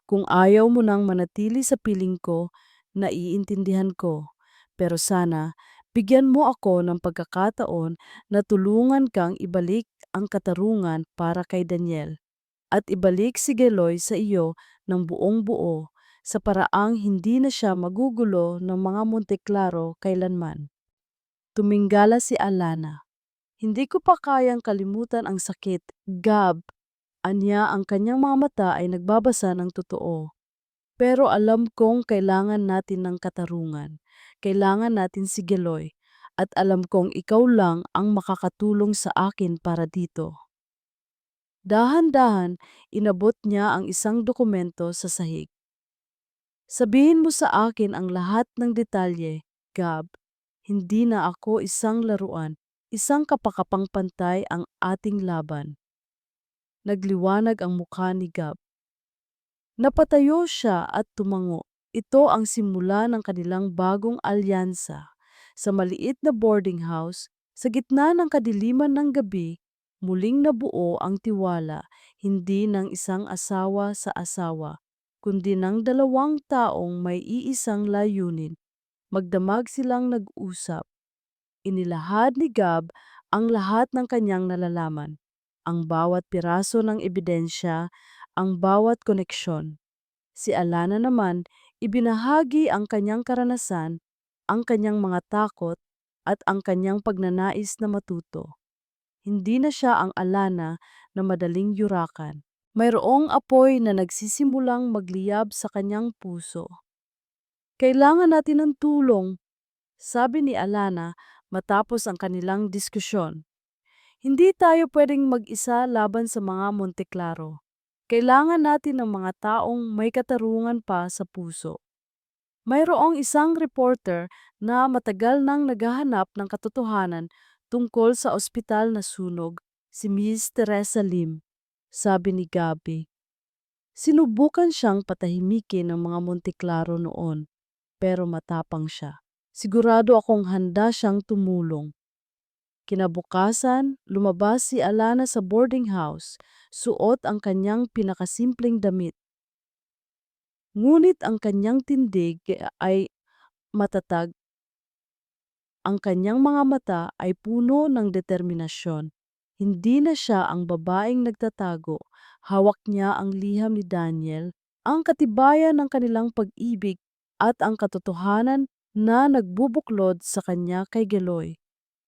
Kung ayaw mo nang manatili sa piling ko, naiintindihan ko. Pero sana, bigyan mo ako ng pagkakataon na tulungan kang ibalik ang katarungan para kay Daniel at ibalik si Geloy sa iyo ng buong buo sa paraang hindi na siya magugulo ng mga Monteclaro kailanman. Tuminggala si Alana. Hindi ko pa kayang kalimutan ang sakit, Gab. Anya ang kanyang mga mata ay nagbabasa ng totoo. Pero alam kong kailangan natin ng katarungan. Kailangan natin si Geloy. At alam kong ikaw lang ang makakatulong sa akin para dito. Dahan-dahan, inabot niya ang isang dokumento sa sahig. Sabihin mo sa akin ang lahat ng detalye, Gab. Hindi na ako isang laruan, isang kapakapang pantay ang ating laban. Nagliwanag ang mukha ni Gab. Napatayo siya at tumango. Ito ang simula ng kanilang bagong alyansa. Sa maliit na boarding house, sa gitna ng kadiliman ng gabi, muling nabuo ang tiwala, hindi ng isang asawa sa asawa, kundi ng dalawang taong may iisang layunin. Magdamag silang nag-usap. Inilahad ni Gab ang lahat ng kanyang nalalaman. ang bawat piraso ng ebidensya, ang bawat koneksyon. Si Alana naman, ibinahagi ang kanyang karanasan, ang kanyang mga takot, at ang kanyang pagnanais na matuto. Hindi na siya ang Alana na madaling yurakan. Mayroong apoy na nagsisimulang magliyab sa kanyang puso. Kailangan natin ng tulong, sabi ni Alana matapos ang kanilang diskusyon. Hindi tayo pwedeng mag-isa laban sa mga Monteklaro. Kailangan natin ng mga taong may katarungan pa sa puso. Mayroong isang reporter na matagal nang naghahanap ng katotohanan tungkol sa ospital na sunog, si Miss Teresa Lim, sabi ni Gabi. Sinubukan siyang patahimikin ng mga Monteklaro noon, pero matapang siya. Sigurado akong handa siyang tumulong. Kinabukasan, lumabas si Alana sa boarding house, suot ang kanyang pinakasimpleng damit. Ngunit ang kanyang tindig ay matatag, ang kanyang mga mata ay puno ng determinasyon. Hindi na siya ang babaeng nagtatago, hawak niya ang liham ni Daniel, ang katibayan ng kanilang pag-ibig at ang katotohanan na nagbubuklod sa kanya kay Geloy.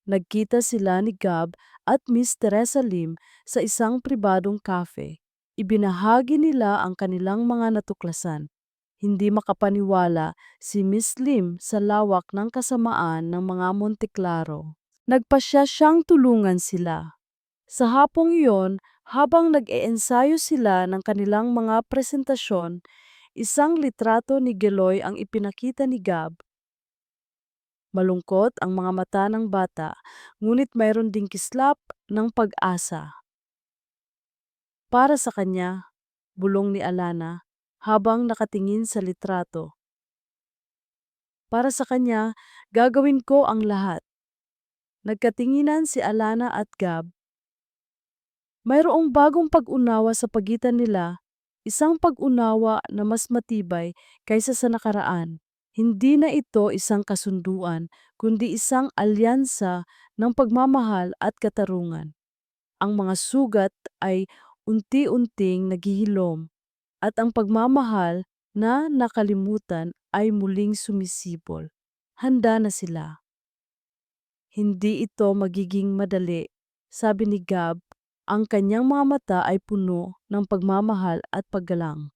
Nagkita sila ni Gab at Miss Teresa Lim sa isang pribadong cafe. Ibinahagi nila ang kanilang mga natuklasan. Hindi makapaniwala si Miss Lim sa lawak ng kasamaan ng mga Monteklaro. Nagpasya siyang tulungan sila. Sa hapong iyon, habang nag-eensayo sila ng kanilang mga presentasyon, isang litrato ni Geloy ang ipinakita ni Gab. Malungkot ang mga mata ng bata, ngunit mayroon ding kislap ng pag-asa. Para sa kanya, bulong ni Alana, habang nakatingin sa litrato. Para sa kanya, gagawin ko ang lahat. Nagkatinginan si Alana at Gab. Mayroong bagong pag-unawa sa pagitan nila, isang pag-unawa na mas matibay kaysa sa nakaraan. Hindi na ito isang kasunduan, kundi isang alyansa ng pagmamahal at katarungan. Ang mga sugat ay unti-unting naghihilom at ang pagmamahal na nakalimutan ay muling sumisipol. Handa na sila. Hindi ito magiging madali, sabi ni Gab. Ang kanyang mga mata ay puno ng pagmamahal at paggalang.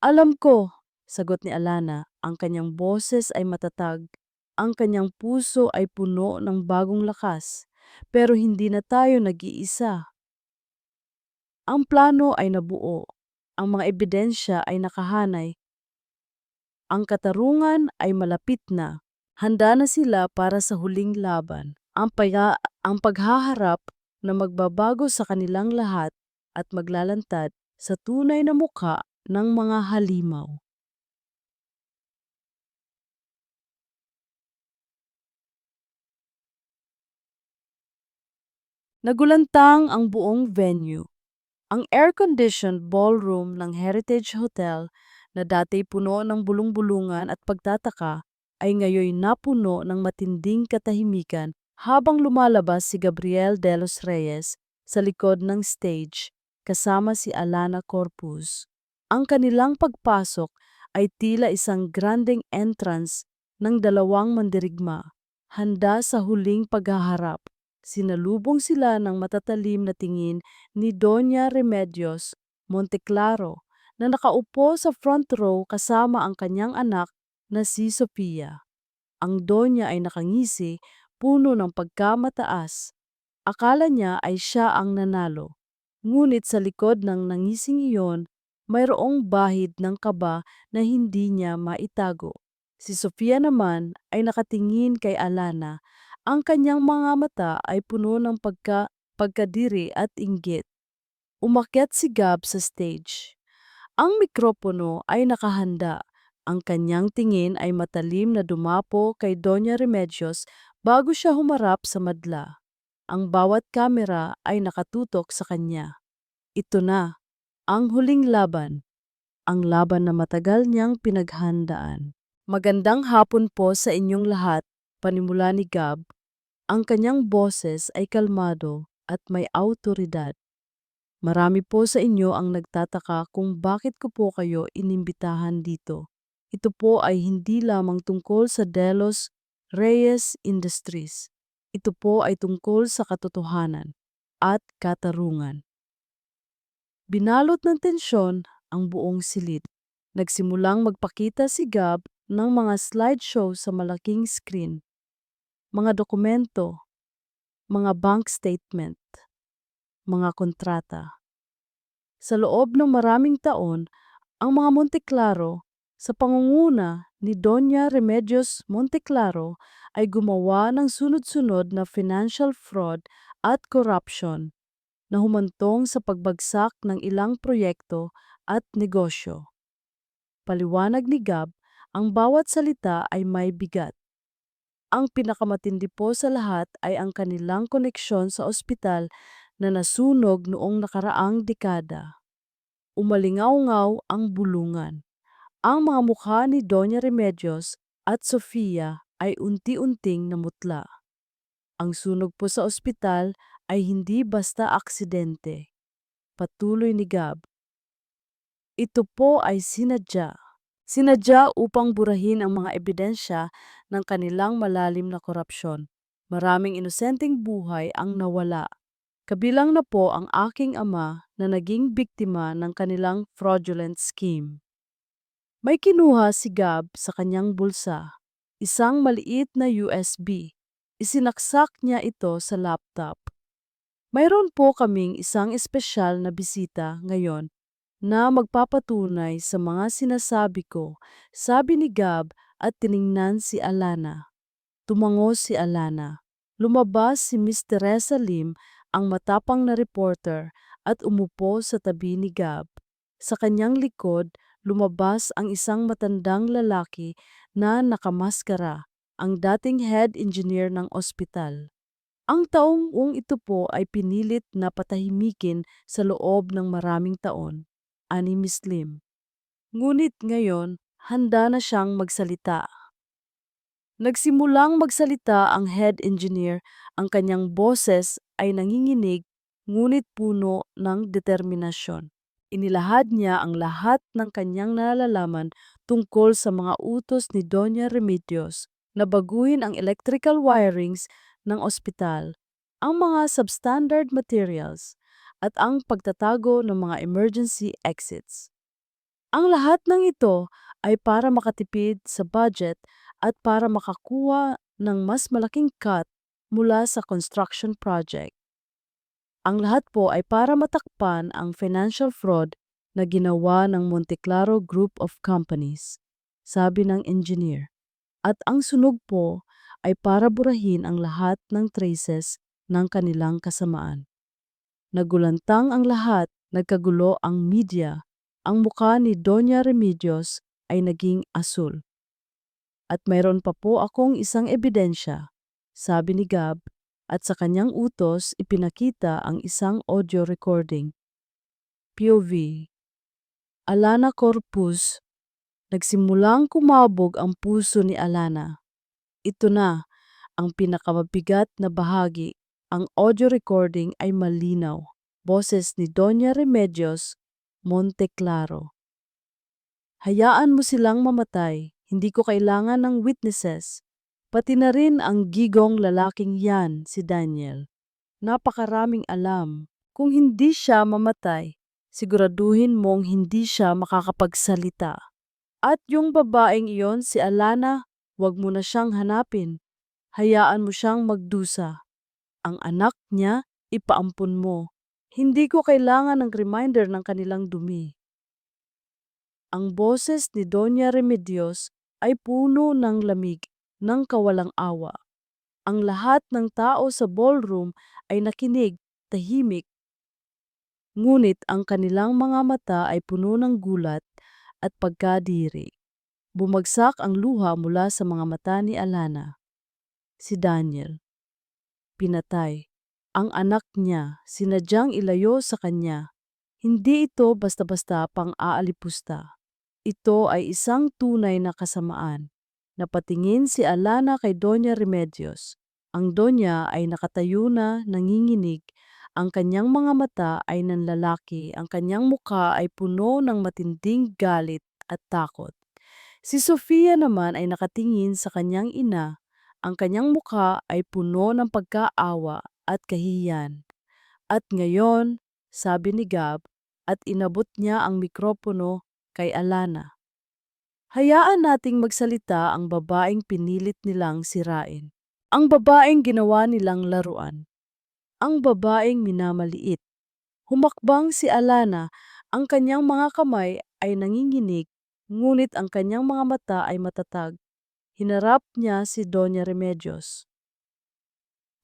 Alam ko, sagot ni Alana, ang kanyang boses ay matatag. Ang kanyang puso ay puno ng bagong lakas. Pero hindi na tayo nag-iisa. Ang plano ay nabuo. Ang mga ebidensya ay nakahanay. Ang katarungan ay malapit na. Handa na sila para sa huling laban. Ang paghaharap na magbabago sa kanilang lahat at maglalantad sa tunay na mukha ng mga halimaw. Nagulantang ang buong venue. Ang air-conditioned ballroom ng Heritage Hotel na dati puno ng bulong-bulungan at pagtataka ay ngayon napuno ng matinding katahimikan habang lumalabas si Gabriel de los Reyes sa likod ng stage kasama si Alana Corpuz. Ang kanilang pagpasok ay tila isang grandeng entrance ng dalawang mandirigma, handa sa huling paghaharap. Sinalubong sila ng matatalim na tingin ni Doña Remedios Monteclaro na nakaupo sa front row kasama ang kanyang anak na si Sofia. Ang Doña ay nakangisi, puno ng pagkamataas. Akala niya ay siya ang nanalo. Ngunit sa likod ng nangising iyon, mayroong bahid ng kaba na hindi niya maitago. Si Sofia naman ay nakatingin kay Alana. Ang kanyang mga mata ay puno ng pagkadiri at inggit. Umakyat si Gab sa stage. Ang mikropono ay nakahanda. Ang kanyang tingin ay matalim na dumapo kay Doña Remedios bago siya humarap sa madla. Ang bawat kamera ay nakatutok sa kanya. Ito na, ang huling laban. Ang laban na matagal niyang pinaghandaan. Magandang hapon po sa inyong lahat, panimula ni Gab. Ang kanyang boses ay kalmado, at may awtoridad. Marami po sa inyo ang nagtataka kung bakit ko po kayo inimbitahan dito. Ito po ay hindi lamang tungkol sa Delos Reyes Industries. Ito po ay tungkol sa katotohanan at katarungan. Binalot ng tensyon ang buong silid. Nagsimulang magpakita si Gab ng mga slideshow sa malaking screen, mga dokumento, mga bank statement, mga kontrata. Sa loob ng maraming taon, ang mga Monteclaro sa pangunguna ni Doña Remedios Monteclaro ay gumawa ng sunod-sunod na financial fraud at corruption na humantong sa pagbagsak ng ilang proyekto at negosyo. Paliwanag ni Gab, ang bawat salita ay may bigat. Ang pinakamatindi po sa lahat ay ang kanilang koneksyon sa ospital na nasunog noong nakaraang dekada. Umalingaw-ngaw ang bulungan. Ang mga mukha ni Doña Remedios at Sofia ay unti-unting namutla. Ang sunog po sa ospital ay hindi basta aksidente. Patuloy ni Gab. Ito po ay sinadya. Sinadya upang burahin ang mga ebidensya ng kanilang malalim na korupsyon. Maraming inosenteng buhay ang nawala. Kabilang na po ang aking ama na naging biktima ng kanilang fraudulent scheme. May kinuha si Gab sa kanyang bulsa, isang maliit na USB. Isinaksak niya ito sa laptop. Mayroon po kaming isang espesyal na bisita ngayon na magpapatunay sa mga sinasabi ko, sabi ni Gab at tiningnan si Alana. Tumango si Alana. Lumabas si Miss Teresa Lim, ang matapang na reporter, at umupo sa tabi ni Gab. Sa kanyang likod, lumabas ang isang matandang lalaki na nakamaskara, ang dating head engineer ng ospital. Ang taong ito po ay pinilit na patahimikin sa loob ng maraming taon, ani Miss Lim. Ngunit ngayon, handa na siyang magsalita. Nagsimulang magsalita ang head engineer, ang kanyang boses ay nanginginig ngunit puno ng determinasyon. Inilahad niya ang lahat ng kanyang nalalaman tungkol sa mga utos ni Doña Remedios na baguhin ang electrical wirings ng ospital, ang mga substandard materials, at ang pagtatago ng mga emergency exits. Ang lahat ng ito ay para makatipid sa budget at para makakuha ng mas malaking cut mula sa construction project. Ang lahat po ay para matakpan ang financial fraud na ginawa ng Monteclaro Group of Companies, sabi ng engineer. At ang sunog po ay para burahin ang lahat ng traces ng kanilang kasamaan. Nagulantang ang lahat, nagkagulo ang media. Ang mukha ni Doña Remedios ay naging asul. At mayroon pa po akong isang ebidensya, sabi ni Gab, at sa kanyang utos ipinakita ang isang audio recording. POV. Alana Corpus. Nagsimulang kumabog ang puso ni Alana. Ito na, ang pinakamabigat na bahagi. Ang audio recording ay malinaw. Boses ni Doña Remedios Monteclaro. Hayaan mo silang mamatay. Hindi ko kailangan ng witnesses. Pati na rin ang gigong lalaking yan, si Daniel. Napakaraming alam. Kung hindi siya mamatay, siguraduhin mong hindi siya makakapagsalita. At yung babaeng iyon, si Alana, wag mo na siyang hanapin. Hayaan mo siyang magdusa. Ang anak niya, ipaampun mo. Hindi ko kailangan ng reminder ng kanilang dumi. Ang boses ni Doña Remedios ay puno ng lamig, ng kawalang awa. Ang lahat ng tao sa ballroom ay nakinig, tahimik. Ngunit ang kanilang mga mata ay puno ng gulat at pagkadiri. Bumagsak ang luha mula sa mga mata ni Alana. Si Daniel. Pinatay. Ang anak niya, sinadyang ilayo sa kanya. Hindi ito basta-basta pang-aalipusta. Ito ay isang tunay na kasamaan. Napatingin si Alana kay Doña Remedios. Ang Doña ay nakatayo na nanginginig Ang kanyang mga mata ay nanlalaki, ang kanyang mukha ay puno ng matinding galit at takot. Si Sofia naman ay nakatingin sa kanyang ina, ang kanyang mukha ay puno ng pagkaawa at kahihiyan. At ngayon, sabi ni Gab, at inabot niya ang mikropono kay Alana. Hayaan nating magsalita ang babaeng pinilit nilang sirain. Ang babaeng ginawa nilang laruan. Ang babaeng minamaliit. Humakbang si Alana, ang kanyang mga kamay ay nanginginig, ngunit ang kanyang mga mata ay matatag. Hinarap niya si Doña Remedios.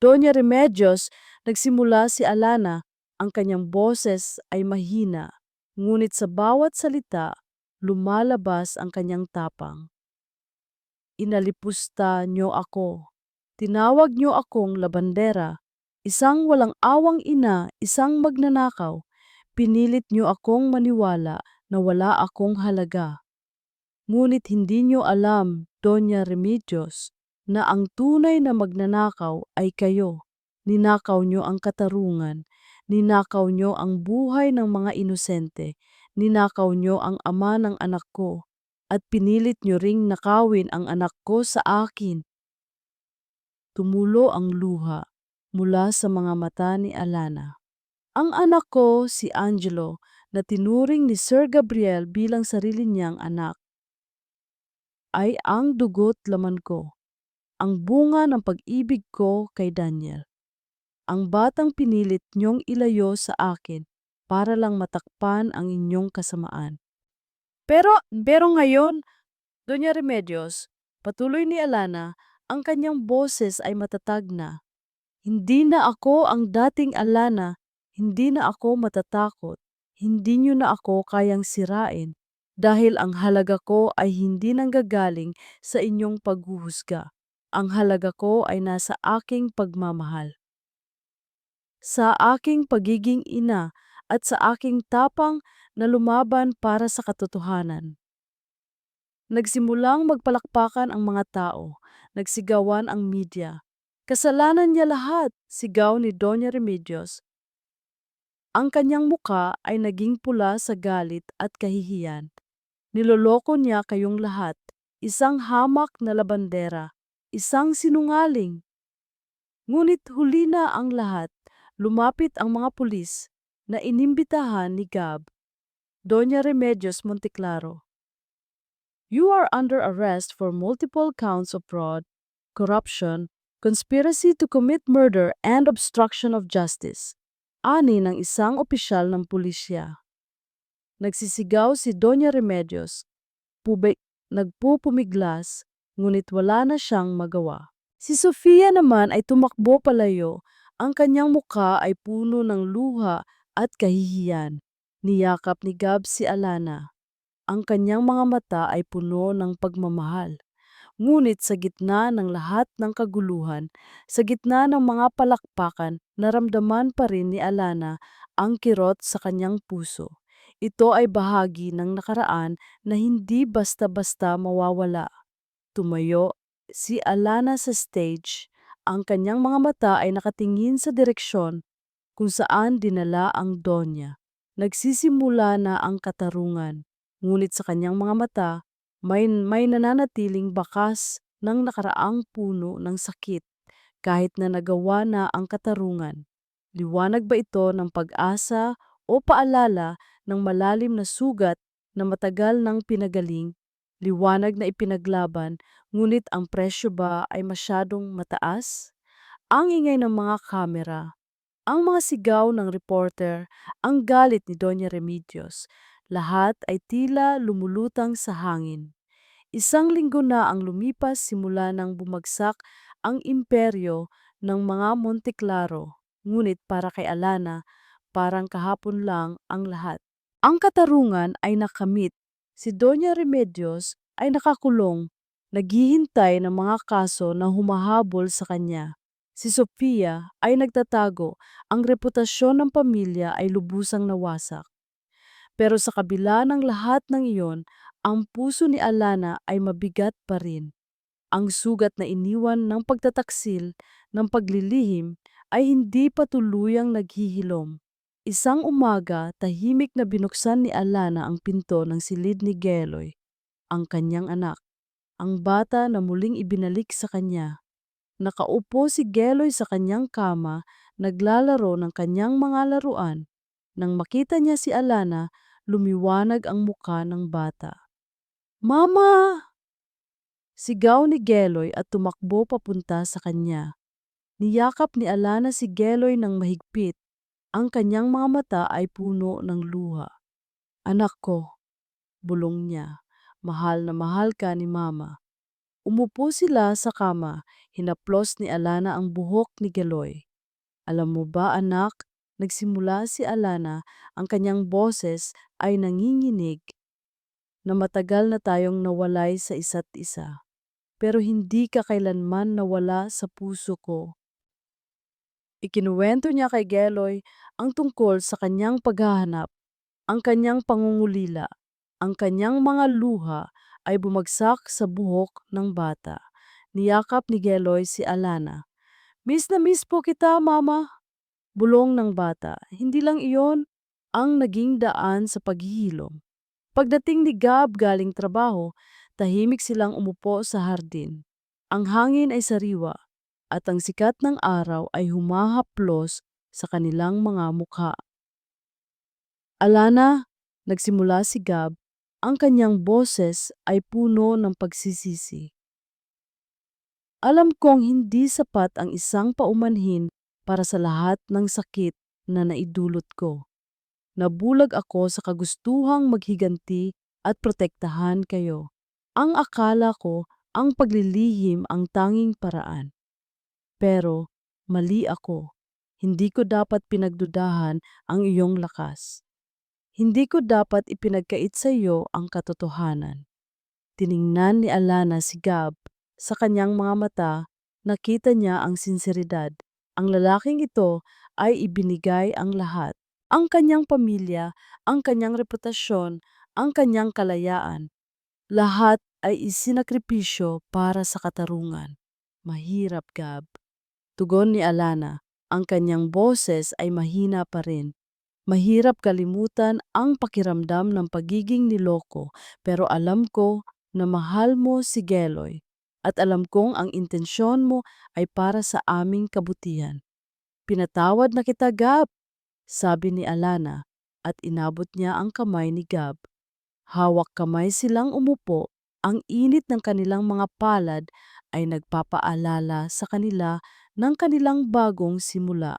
Doña Remedios, nagsimula si Alana, ang kanyang boses ay mahina, ngunit sa bawat salita, lumalabas ang kanyang tapang. Inalipusta niyo ako. Tinawag niyo akong labandera, isang walang awang ina, isang magnanakaw. Pinilit niyo akong maniwala na wala akong halaga. Ngunit hindi niyo alam, Doña Remedios, na ang tunay na magnanakaw ay kayo. Ninakaw niyo ang katarungan, ninakaw niyo ang buhay ng mga inosente, ninakaw niyo ang ama ng anak ko, at pinilit niyo ring nakawin ang anak ko sa akin. Tumulo ang luha mula sa mga mata ni Alana. Ang anak ko, si Angelo, na tinuring ni Sir Gabriel bilang sarili niyang anak, ay ang dugo't laman ko, ang bunga ng pag-ibig ko kay Daniel. Ang batang pinilit niyong ilayo sa akin para lang matakpan ang inyong kasamaan. Pero ngayon, Doña Remedios, patuloy ni Alana, ang kanyang boses ay matatag na. Hindi na ako ang dating Alana, hindi na ako matatakot, hindi niyo na ako kayang sirain, dahil ang halaga ko ay hindi nanggagaling sa inyong paghuhusga. Ang halaga ko ay nasa aking pagmamahal, sa aking pagiging ina at sa aking tapang na lumaban para sa katotohanan. Nagsimulang magpalakpakan ang mga tao, nagsigawan ang media. Kasalanan niya lahat, sigaw ni Doña Remedios. Ang kanyang muka ay naging pula sa galit at kahihiyan. Niloloko niya kayong lahat, isang hamak na labandera, isang sinungaling. Ngunit huli na ang lahat, lumapit ang mga pulis na inimbitahan ni Gab. Doña Remedios Monteclaro, you are under arrest for multiple counts of fraud, corruption, conspiracy to commit murder and obstruction of justice. Ani ng isang opisyal ng pulisya. Nagsisigaw si Doña Remedios, nagpupumiglas, ngunit wala na siyang magawa. Si Sofia naman ay tumakbo palayo, ang kanyang mukha ay puno ng luha at kahihiyan. Niyakap ni Gab si Alana. Ang kanyang mga mata ay puno ng pagmamahal. Ngunit sa gitna ng lahat ng kaguluhan, sa gitna ng mga palakpakan, naramdaman pa rin ni Alana ang kirot sa kanyang puso. Ito ay bahagi ng nakaraan na hindi basta-basta mawawala. Tumayo si Alana sa stage. Ang kanyang mga mata ay nakatingin sa direksyon kung saan dinala ang Donya. Nagsisimula na ang katarungan, ngunit sa kanyang mga mata, may nananatiling bakas ng nakaraang puno ng sakit kahit na nagawa na ang katarungan. Liwanag ba ito ng pag-asa o paalala ng malalim na sugat na matagal nang pinagaling? Liwanag na ipinaglaban, ngunit ang presyo ba ay masyadong mataas? Ang ingay ng mga kamera, ang mga sigaw ng reporter, ang galit ni Doña Remedios, lahat ay tila lumulutang sa hangin. Isang linggo na ang lumipas simula nang bumagsak ang imperyo ng mga Monteclaro, ngunit para kay Alana, parang kahapon lang ang lahat. Ang katarungan ay nakamit. Si Doña Remedios ay nakakulong, naghihintay ng mga kaso na humahabol sa kanya. Si Sofia ay nagtatago, ang reputasyon ng pamilya ay lubusang nawasak. Pero sa kabila ng lahat ng iyon, ang puso ni Alana ay mabigat pa rin. Ang sugat na iniwan ng pagtataksil, ng paglilihim, ay hindi pa tuluyang naghihilom. Isang umaga, tahimik na binuksan ni Alana ang pinto ng silid ni Geloy, ang kanyang anak, ang bata na muling ibinalik sa kanya. Nakaupo si Geloy sa kanyang kama, naglalaro ng kanyang mga laruan. Nang makita niya si Alana, lumiwanag ang muka ng bata. "Mama!" Sigaw ni Geloy at tumakbo papunta sa kanya. Niyakap ni Alana si Geloy ng mahigpit. Ang kanyang mga mata ay puno ng luha. "Anak ko," bulong niya, "mahal na mahal ka ni Mama." Umupo sila sa kama, hinaplos ni Alana ang buhok ni Geloy. "Alam mo ba anak," nagsimula si Alana, ang kanyang boses ay nanginginig, "na matagal na tayong nawalay sa isa't isa. Pero hindi ka kailanman nawala sa puso ko." Ikinuwento niya kay Geloy ang tungkol sa kanyang paghahanap, ang kanyang pangungulila, ang kanyang mga luha ay bumagsak sa buhok ng bata. Niyakap ni Geloy si Alana. "Miss na miss po kita, Mama," bulong ng bata. Hindi lang iyon ang naging daan sa paghihilom. Pagdating ni Gab galing trabaho, tahimik silang umupo sa hardin. Ang hangin ay sariwa at ang sikat ng araw ay humahaplos sa kanilang mga mukha. "Alana," nagsimula si Gab, ang kanyang boses ay puno ng pagsisisi. "Alam kong hindi sapat ang isang paumanhin para sa lahat ng sakit na naidulot ko. Nabulag ako sa kagustuhang maghiganti at protektahan kayo. Ang akala ko ang paglilihim ang tanging paraan. Pero mali ako. Hindi ko dapat pinagdudahan ang iyong lakas. Hindi ko dapat ipinagkait sa iyo ang katotohanan." Tiningnan ni Alana si Gab. Sa kanyang mga mata, nakita niya ang sinseridad. Ang lalaking ito ay ibinigay ang lahat. Ang kanyang pamilya, ang kanyang reputasyon, ang kanyang kalayaan. Lahat ay isinakripisyo para sa katarungan. "Mahirap, Gab," tugon ni Alana. Ang kanyang boses ay mahina pa rin. "Mahirap kalimutan ang pakiramdam ng pagiging niloko, pero alam ko na mahal mo si Geloy at alam kong ang intensyon mo ay para sa aming kabutihan. Pinatawad na kita, Gab," sabi ni Alana at inabot niya ang kamay ni Gab. Hawak kamay silang umupo, ang init ng kanilang mga palad ay nagpapaalala sa kanila ng kanilang bagong simula.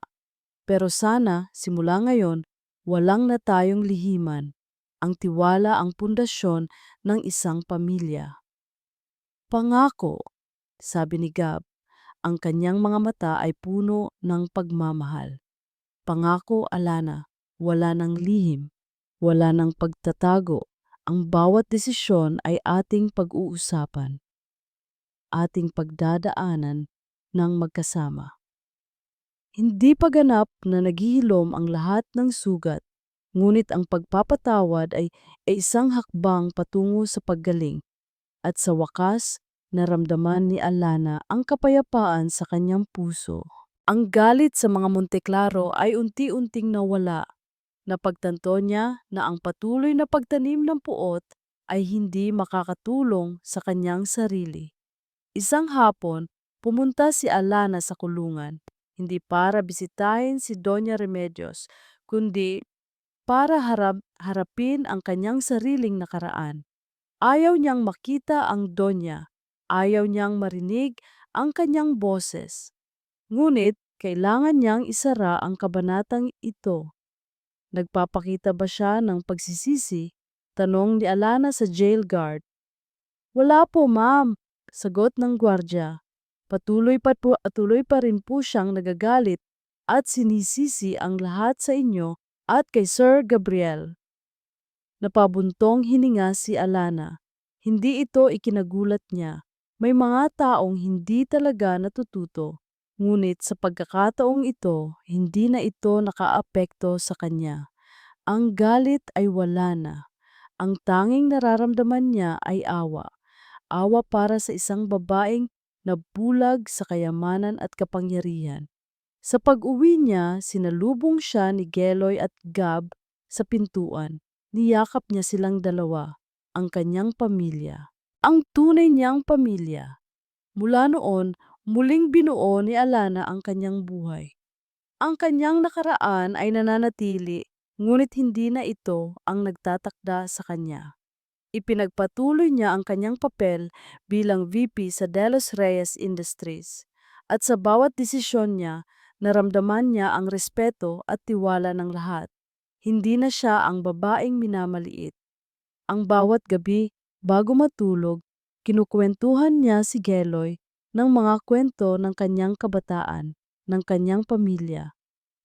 Pero sana, simula ngayon, walang na tayong lihiman. Ang tiwala ang pundasyon ng isang pamilya. "Pangako," sabi ni Gab. Ang kanyang mga mata ay puno ng pagmamahal. "Pangako, Alana, wala nang lihim, wala nang pagtatago. Ang bawat desisyon ay ating pag-uusapan, ating pagdadaanan ng magkasama." Hindi pa ganap na naghihilom ang lahat ng sugat, ngunit ang pagpapatawad ay isang hakbang patungo sa paggaling. At sa wakas, naramdaman ni Alana ang kapayapaan sa kanyang puso. Ang galit sa mga Monteklaro ay unti-unting nawala. Napagtanto niya na ang patuloy na pagtanim ng puot ay hindi makakatulong sa kanyang sarili. Isang hapon, pumunta si Alana sa kulungan, hindi para bisitahin si Doña Remedios, kundi para harapin ang kanyang sariling nakaraan. Ayaw niyang makita ang Donya, ayaw niyang marinig ang kanyang boses. Ngunit kailangan niyang isara ang kabanatang ito. Nagpapakita ba siya ng pagsisisi? Tanong ni Alana sa jail guard. "Wala po, ma'am," sagot ng gwardya. Patuloy pa rin po siyang nagagalit at sinisisi ang lahat sa inyo at kay Sir Gabriel. Napabuntong hininga si Alana. Hindi ito ikinagulat niya. May mga taong hindi talaga natututo. Ngunit sa pagkakataong ito, hindi na ito nakaapekto sa kanya. Ang galit ay wala na. Ang tanging nararamdaman niya ay awa. Awa para sa isang babaeng nabulag sa kayamanan at kapangyarihan. Sa pag-uwi niya, sinalubong siya ni Geloy at Gab sa pintuan. Niyakap niya silang dalawa, ang kanyang pamilya. Ang tunay niyang pamilya. Mula noon, muling binuo ni Alana ang kanyang buhay. Ang kanyang nakaraan ay nananatili, ngunit hindi na ito ang nagtatakda sa kanya. Ipinagpatuloy niya ang kanyang papel bilang VP sa Delos Reyes Industries. At sa bawat desisyon niya, naramdaman niya ang respeto at tiwala ng lahat. Hindi na siya ang babaeng minamaliit. Ang bawat gabi, bago matulog, kinukwentuhan niya si Geloy ng mga kwento ng kanyang kabataan, ng kanyang pamilya.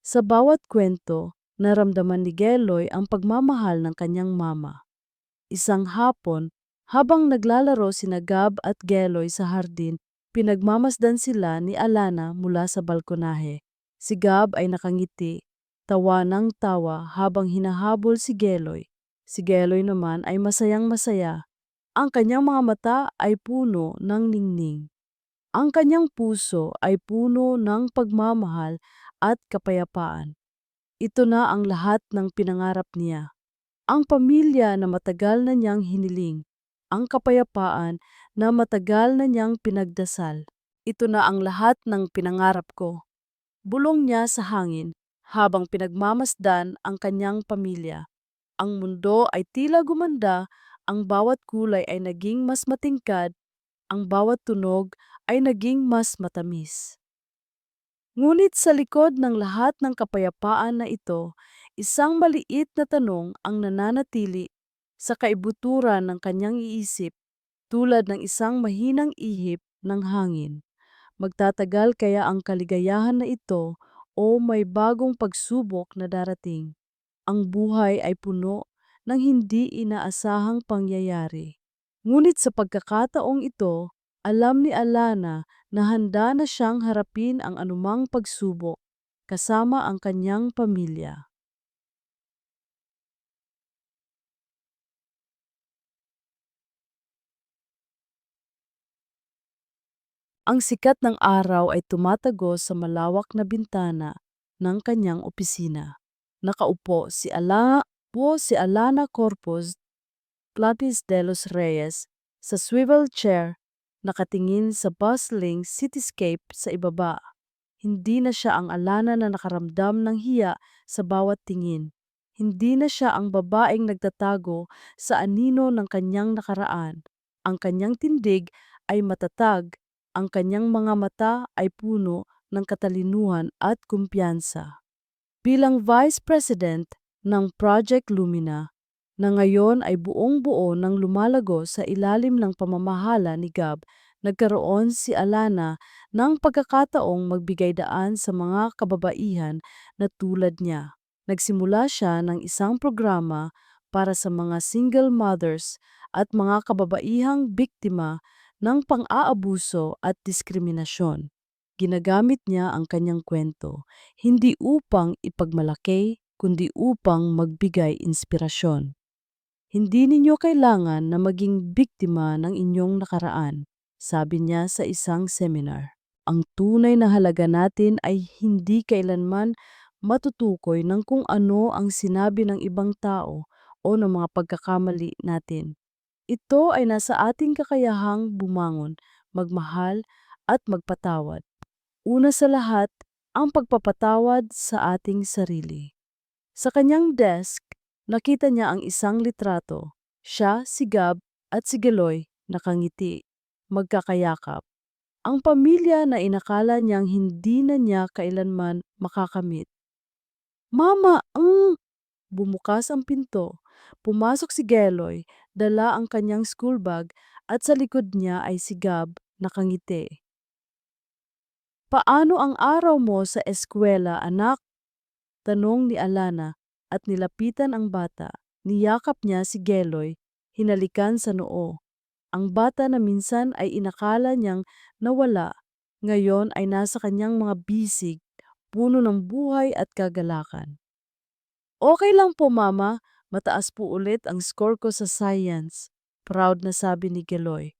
Sa bawat kwento, naramdaman ni Geloy ang pagmamahal ng kanyang mama. Isang hapon, habang naglalaro sina Gab at Geloy sa hardin, pinagmamasdan sila ni Alana mula sa balkonahe. Si Gab ay nakangiti, tawa ng tawa habang hinahabol si Geloy. Si Geloy naman ay masayang masaya. Ang kanyang mga mata ay puno ng ningning. Ang kanyang puso ay puno ng pagmamahal at kapayapaan. Ito na ang lahat ng pinangarap niya. Ang pamilya na matagal na niyang hiniling, ang kapayapaan na matagal na niyang pinagdasal. Ito na ang lahat ng pinangarap ko. Bulong niya sa hangin habang pinagmamasdan ang kanyang pamilya. Ang mundo ay tila gumanda, ang bawat kulay ay naging mas matingkad, ang bawat tunog ay naging mas matamis. Ngunit sa likod ng lahat ng kapayapaan na ito, isang maliit na tanong ang nananatili sa kaibuturan ng kanyang iisip, tulad ng isang mahinang ihip ng hangin. Magtatagal kaya ang kaligayahan na ito o may bagong pagsubok na darating? Ang buhay ay puno ng hindi inaasahang pangyayari. Ngunit sa pagkakataong ito, alam ni Alana na handa na siyang harapin ang anumang pagsubok kasama ang kanyang pamilya. Ang sikat ng araw ay tumatagos sa malawak na bintana ng kanyang opisina. Nakaupo si Alana Corpus Platis de los Reyes sa swivel chair, nakatingin sa bustling cityscape sa ibaba. Hindi na siya ang Alana na nakaramdam ng hiya sa bawat tingin. Hindi na siya ang babaeng nagtatago sa anino ng kanyang nakaraan. Ang kanyang tindig ay matatag, ang kanyang mga mata ay puno ng katalinuhan at kumpiyansa. Bilang Vice President ng Project Lumina, na ngayon ay buong-buo ng lumalago sa ilalim ng pamamahala ni Gab, nagkaroon si Alana ng pagkakataong magbigay daan sa mga kababaihan na tulad niya. Nagsimula siya ng isang programa para sa mga single mothers at mga kababaihang biktima ng pang-aabuso at diskriminasyon. Ginagamit niya ang kanyang kwento, hindi upang ipagmalaki, kundi upang magbigay inspirasyon. Hindi ninyo kailangan na maging biktima ng inyong nakaraan, sabi niya sa isang seminar. Ang tunay na halaga natin ay hindi kailanman matutukoy ng kung ano ang sinabi ng ibang tao o ng mga pagkakamali natin. Ito ay nasa ating kakayahang bumangon, magmahal at magpatawad. Una sa lahat, ang pagpapatawad sa ating sarili. Sa kanyang desk, nakita niya ang isang litrato. Siya, si Gab at si Geloy nakangiti, magkakayakap. Ang pamilya na inakala niyang hindi na niya kailanman makakamit. Mama, Bumukas ang pinto. Pumasok si Geloy, dala ang kanyang school bag at sa likod niya ay si Gab nakangiti. Paano ang araw mo sa eskwela, anak? Tanong ni Alana at nilapitan ang bata. Niyakap niya si Geloy, hinalikan sa noo. Ang bata na minsan ay inakala niyang nawala, ngayon ay nasa kanyang mga bisig, puno ng buhay at kagalakan. Okay lang po mama, mataas po ulit ang score ko sa science. Proud na sabi ni Geloy.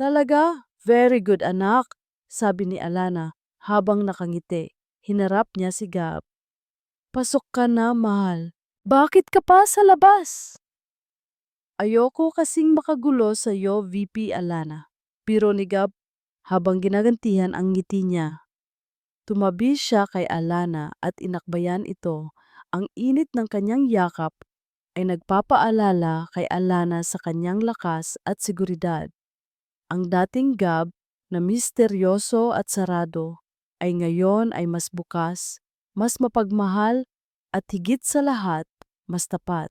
Talaga? Very good anak, sabi ni Alana habang nakangiti. Hinarap niya si Gab. Pasok ka na, mahal. Bakit ka pa sa labas? Ayoko kasing makagulo sa iyo, VP Alana. Biro ni Gab habang ginagantihan ang ngiti niya. Tumabi siya kay Alana at inakbayan ito. Ang init ng kanyang yakap ay nagpapaalala kay Alana sa kanyang lakas at seguridad. Ang dating Gab na misteryoso at sarado ay ngayon ay mas bukas, mas mapagmahal at higit sa lahat, mas tapat.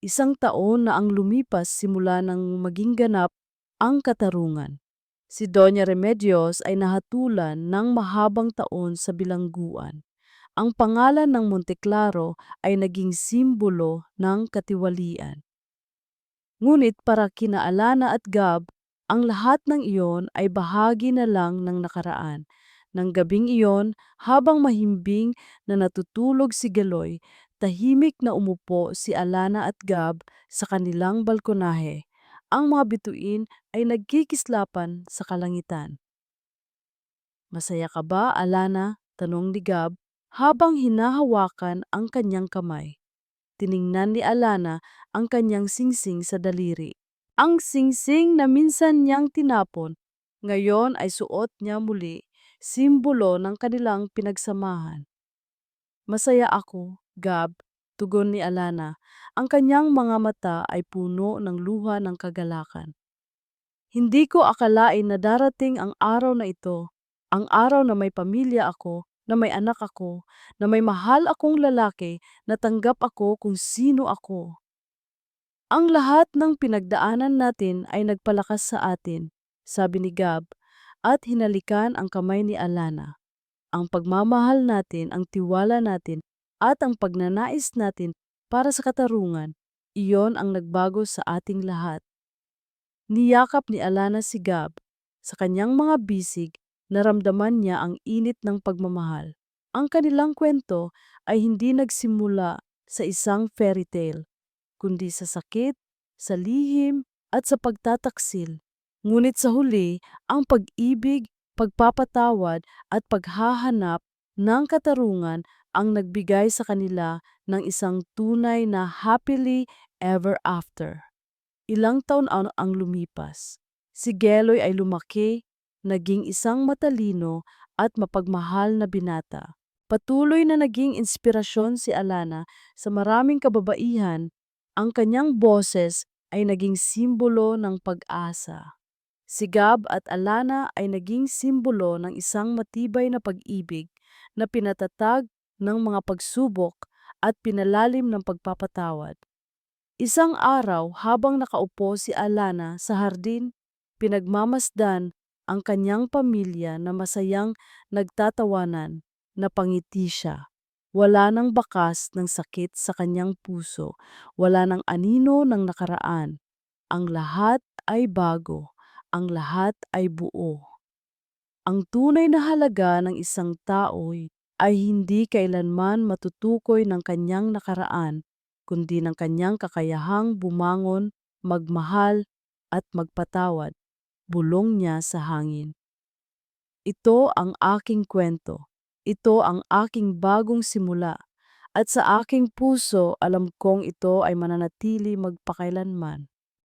Isang taon na ang lumipas simula nang maging ganap ang katarungan. Si Doña Remedios ay nahatulan ng mahabang taon sa bilangguan. Ang pangalan ng Monteclaro ay naging simbolo ng katiwalian. Ngunit para kina Alana at Gab, ang lahat ng iyon ay bahagi na lang ng nakaraan. Nang gabing iyon, habang mahimbing na natutulog si Galoy, tahimik na umupo si Alana at Gab sa kanilang balkonahe. Ang mga bituin ay nagkikislapan sa kalangitan. Masaya ka ba, Alana? Tanong ni Gab habang hinahawakan ang kanyang kamay. Tiningnan ni Alana ang kanyang singsing sa daliri. Ang singsing na minsan niyang tinapon, ngayon ay suot niya muli, simbolo ng kanilang pinagsamahan. Masaya ako, Gab, tugon ni Alana. Ang kanyang mga mata ay puno ng luha ng kagalakan. Hindi ko akalain na darating ang araw na ito, ang araw na may pamilya ako, na may anak ako, na may mahal akong lalaki, na tanggap ako kung sino ako. Ang lahat ng pinagdaanan natin ay nagpalakas sa atin, sabi ni Gab, at hinalikan ang kamay ni Alana. Ang pagmamahal natin, ang tiwala natin, at ang pagnanais natin para sa katarungan, iyon ang nagbago sa ating lahat. Niyakap ni Alana si Gab. Sa kanyang mga bisig, naramdaman niya ang init ng pagmamahal. Ang kanilang kwento ay hindi nagsimula sa isang fairy tale, kundi sa sakit, sa lihim, at sa pagtataksil. Ngunit sa huli, ang pag-ibig, pagpapatawad, at paghahanap ng katarungan ang nagbigay sa kanila ng isang tunay na happily ever after. Ilang taon ang lumipas. Si Geloy ay lumaki, naging isang matalino at mapagmahal na binata. Patuloy na naging inspirasyon si Alana sa maraming kababaihan. Ang kanyang boses ay naging simbolo ng pag-asa. Si Gab at Alana ay naging simbolo ng isang matibay na pag-ibig na pinatatag ng mga pagsubok at pinalalim ng pagpapatawad. Isang araw habang nakaupo si Alana sa hardin, pinagmamasdan ang kanyang pamilya na masayang nagtatawanan, napangiti siya. Wala nang bakas ng sakit sa kanyang puso, wala nang anino ng nakaraan. Ang lahat ay bago, ang lahat ay buo. Ang tunay na halaga ng isang tao ay hindi kailanman matutukoy ng kanyang nakaraan, kundi ng kanyang kakayahang bumangon, magmahal, at magpatawad, bulong niya sa hangin. Ito ang aking kwento. Ito ang aking bagong simula. At sa aking puso, alam kong ito ay mananatili magpakailanman.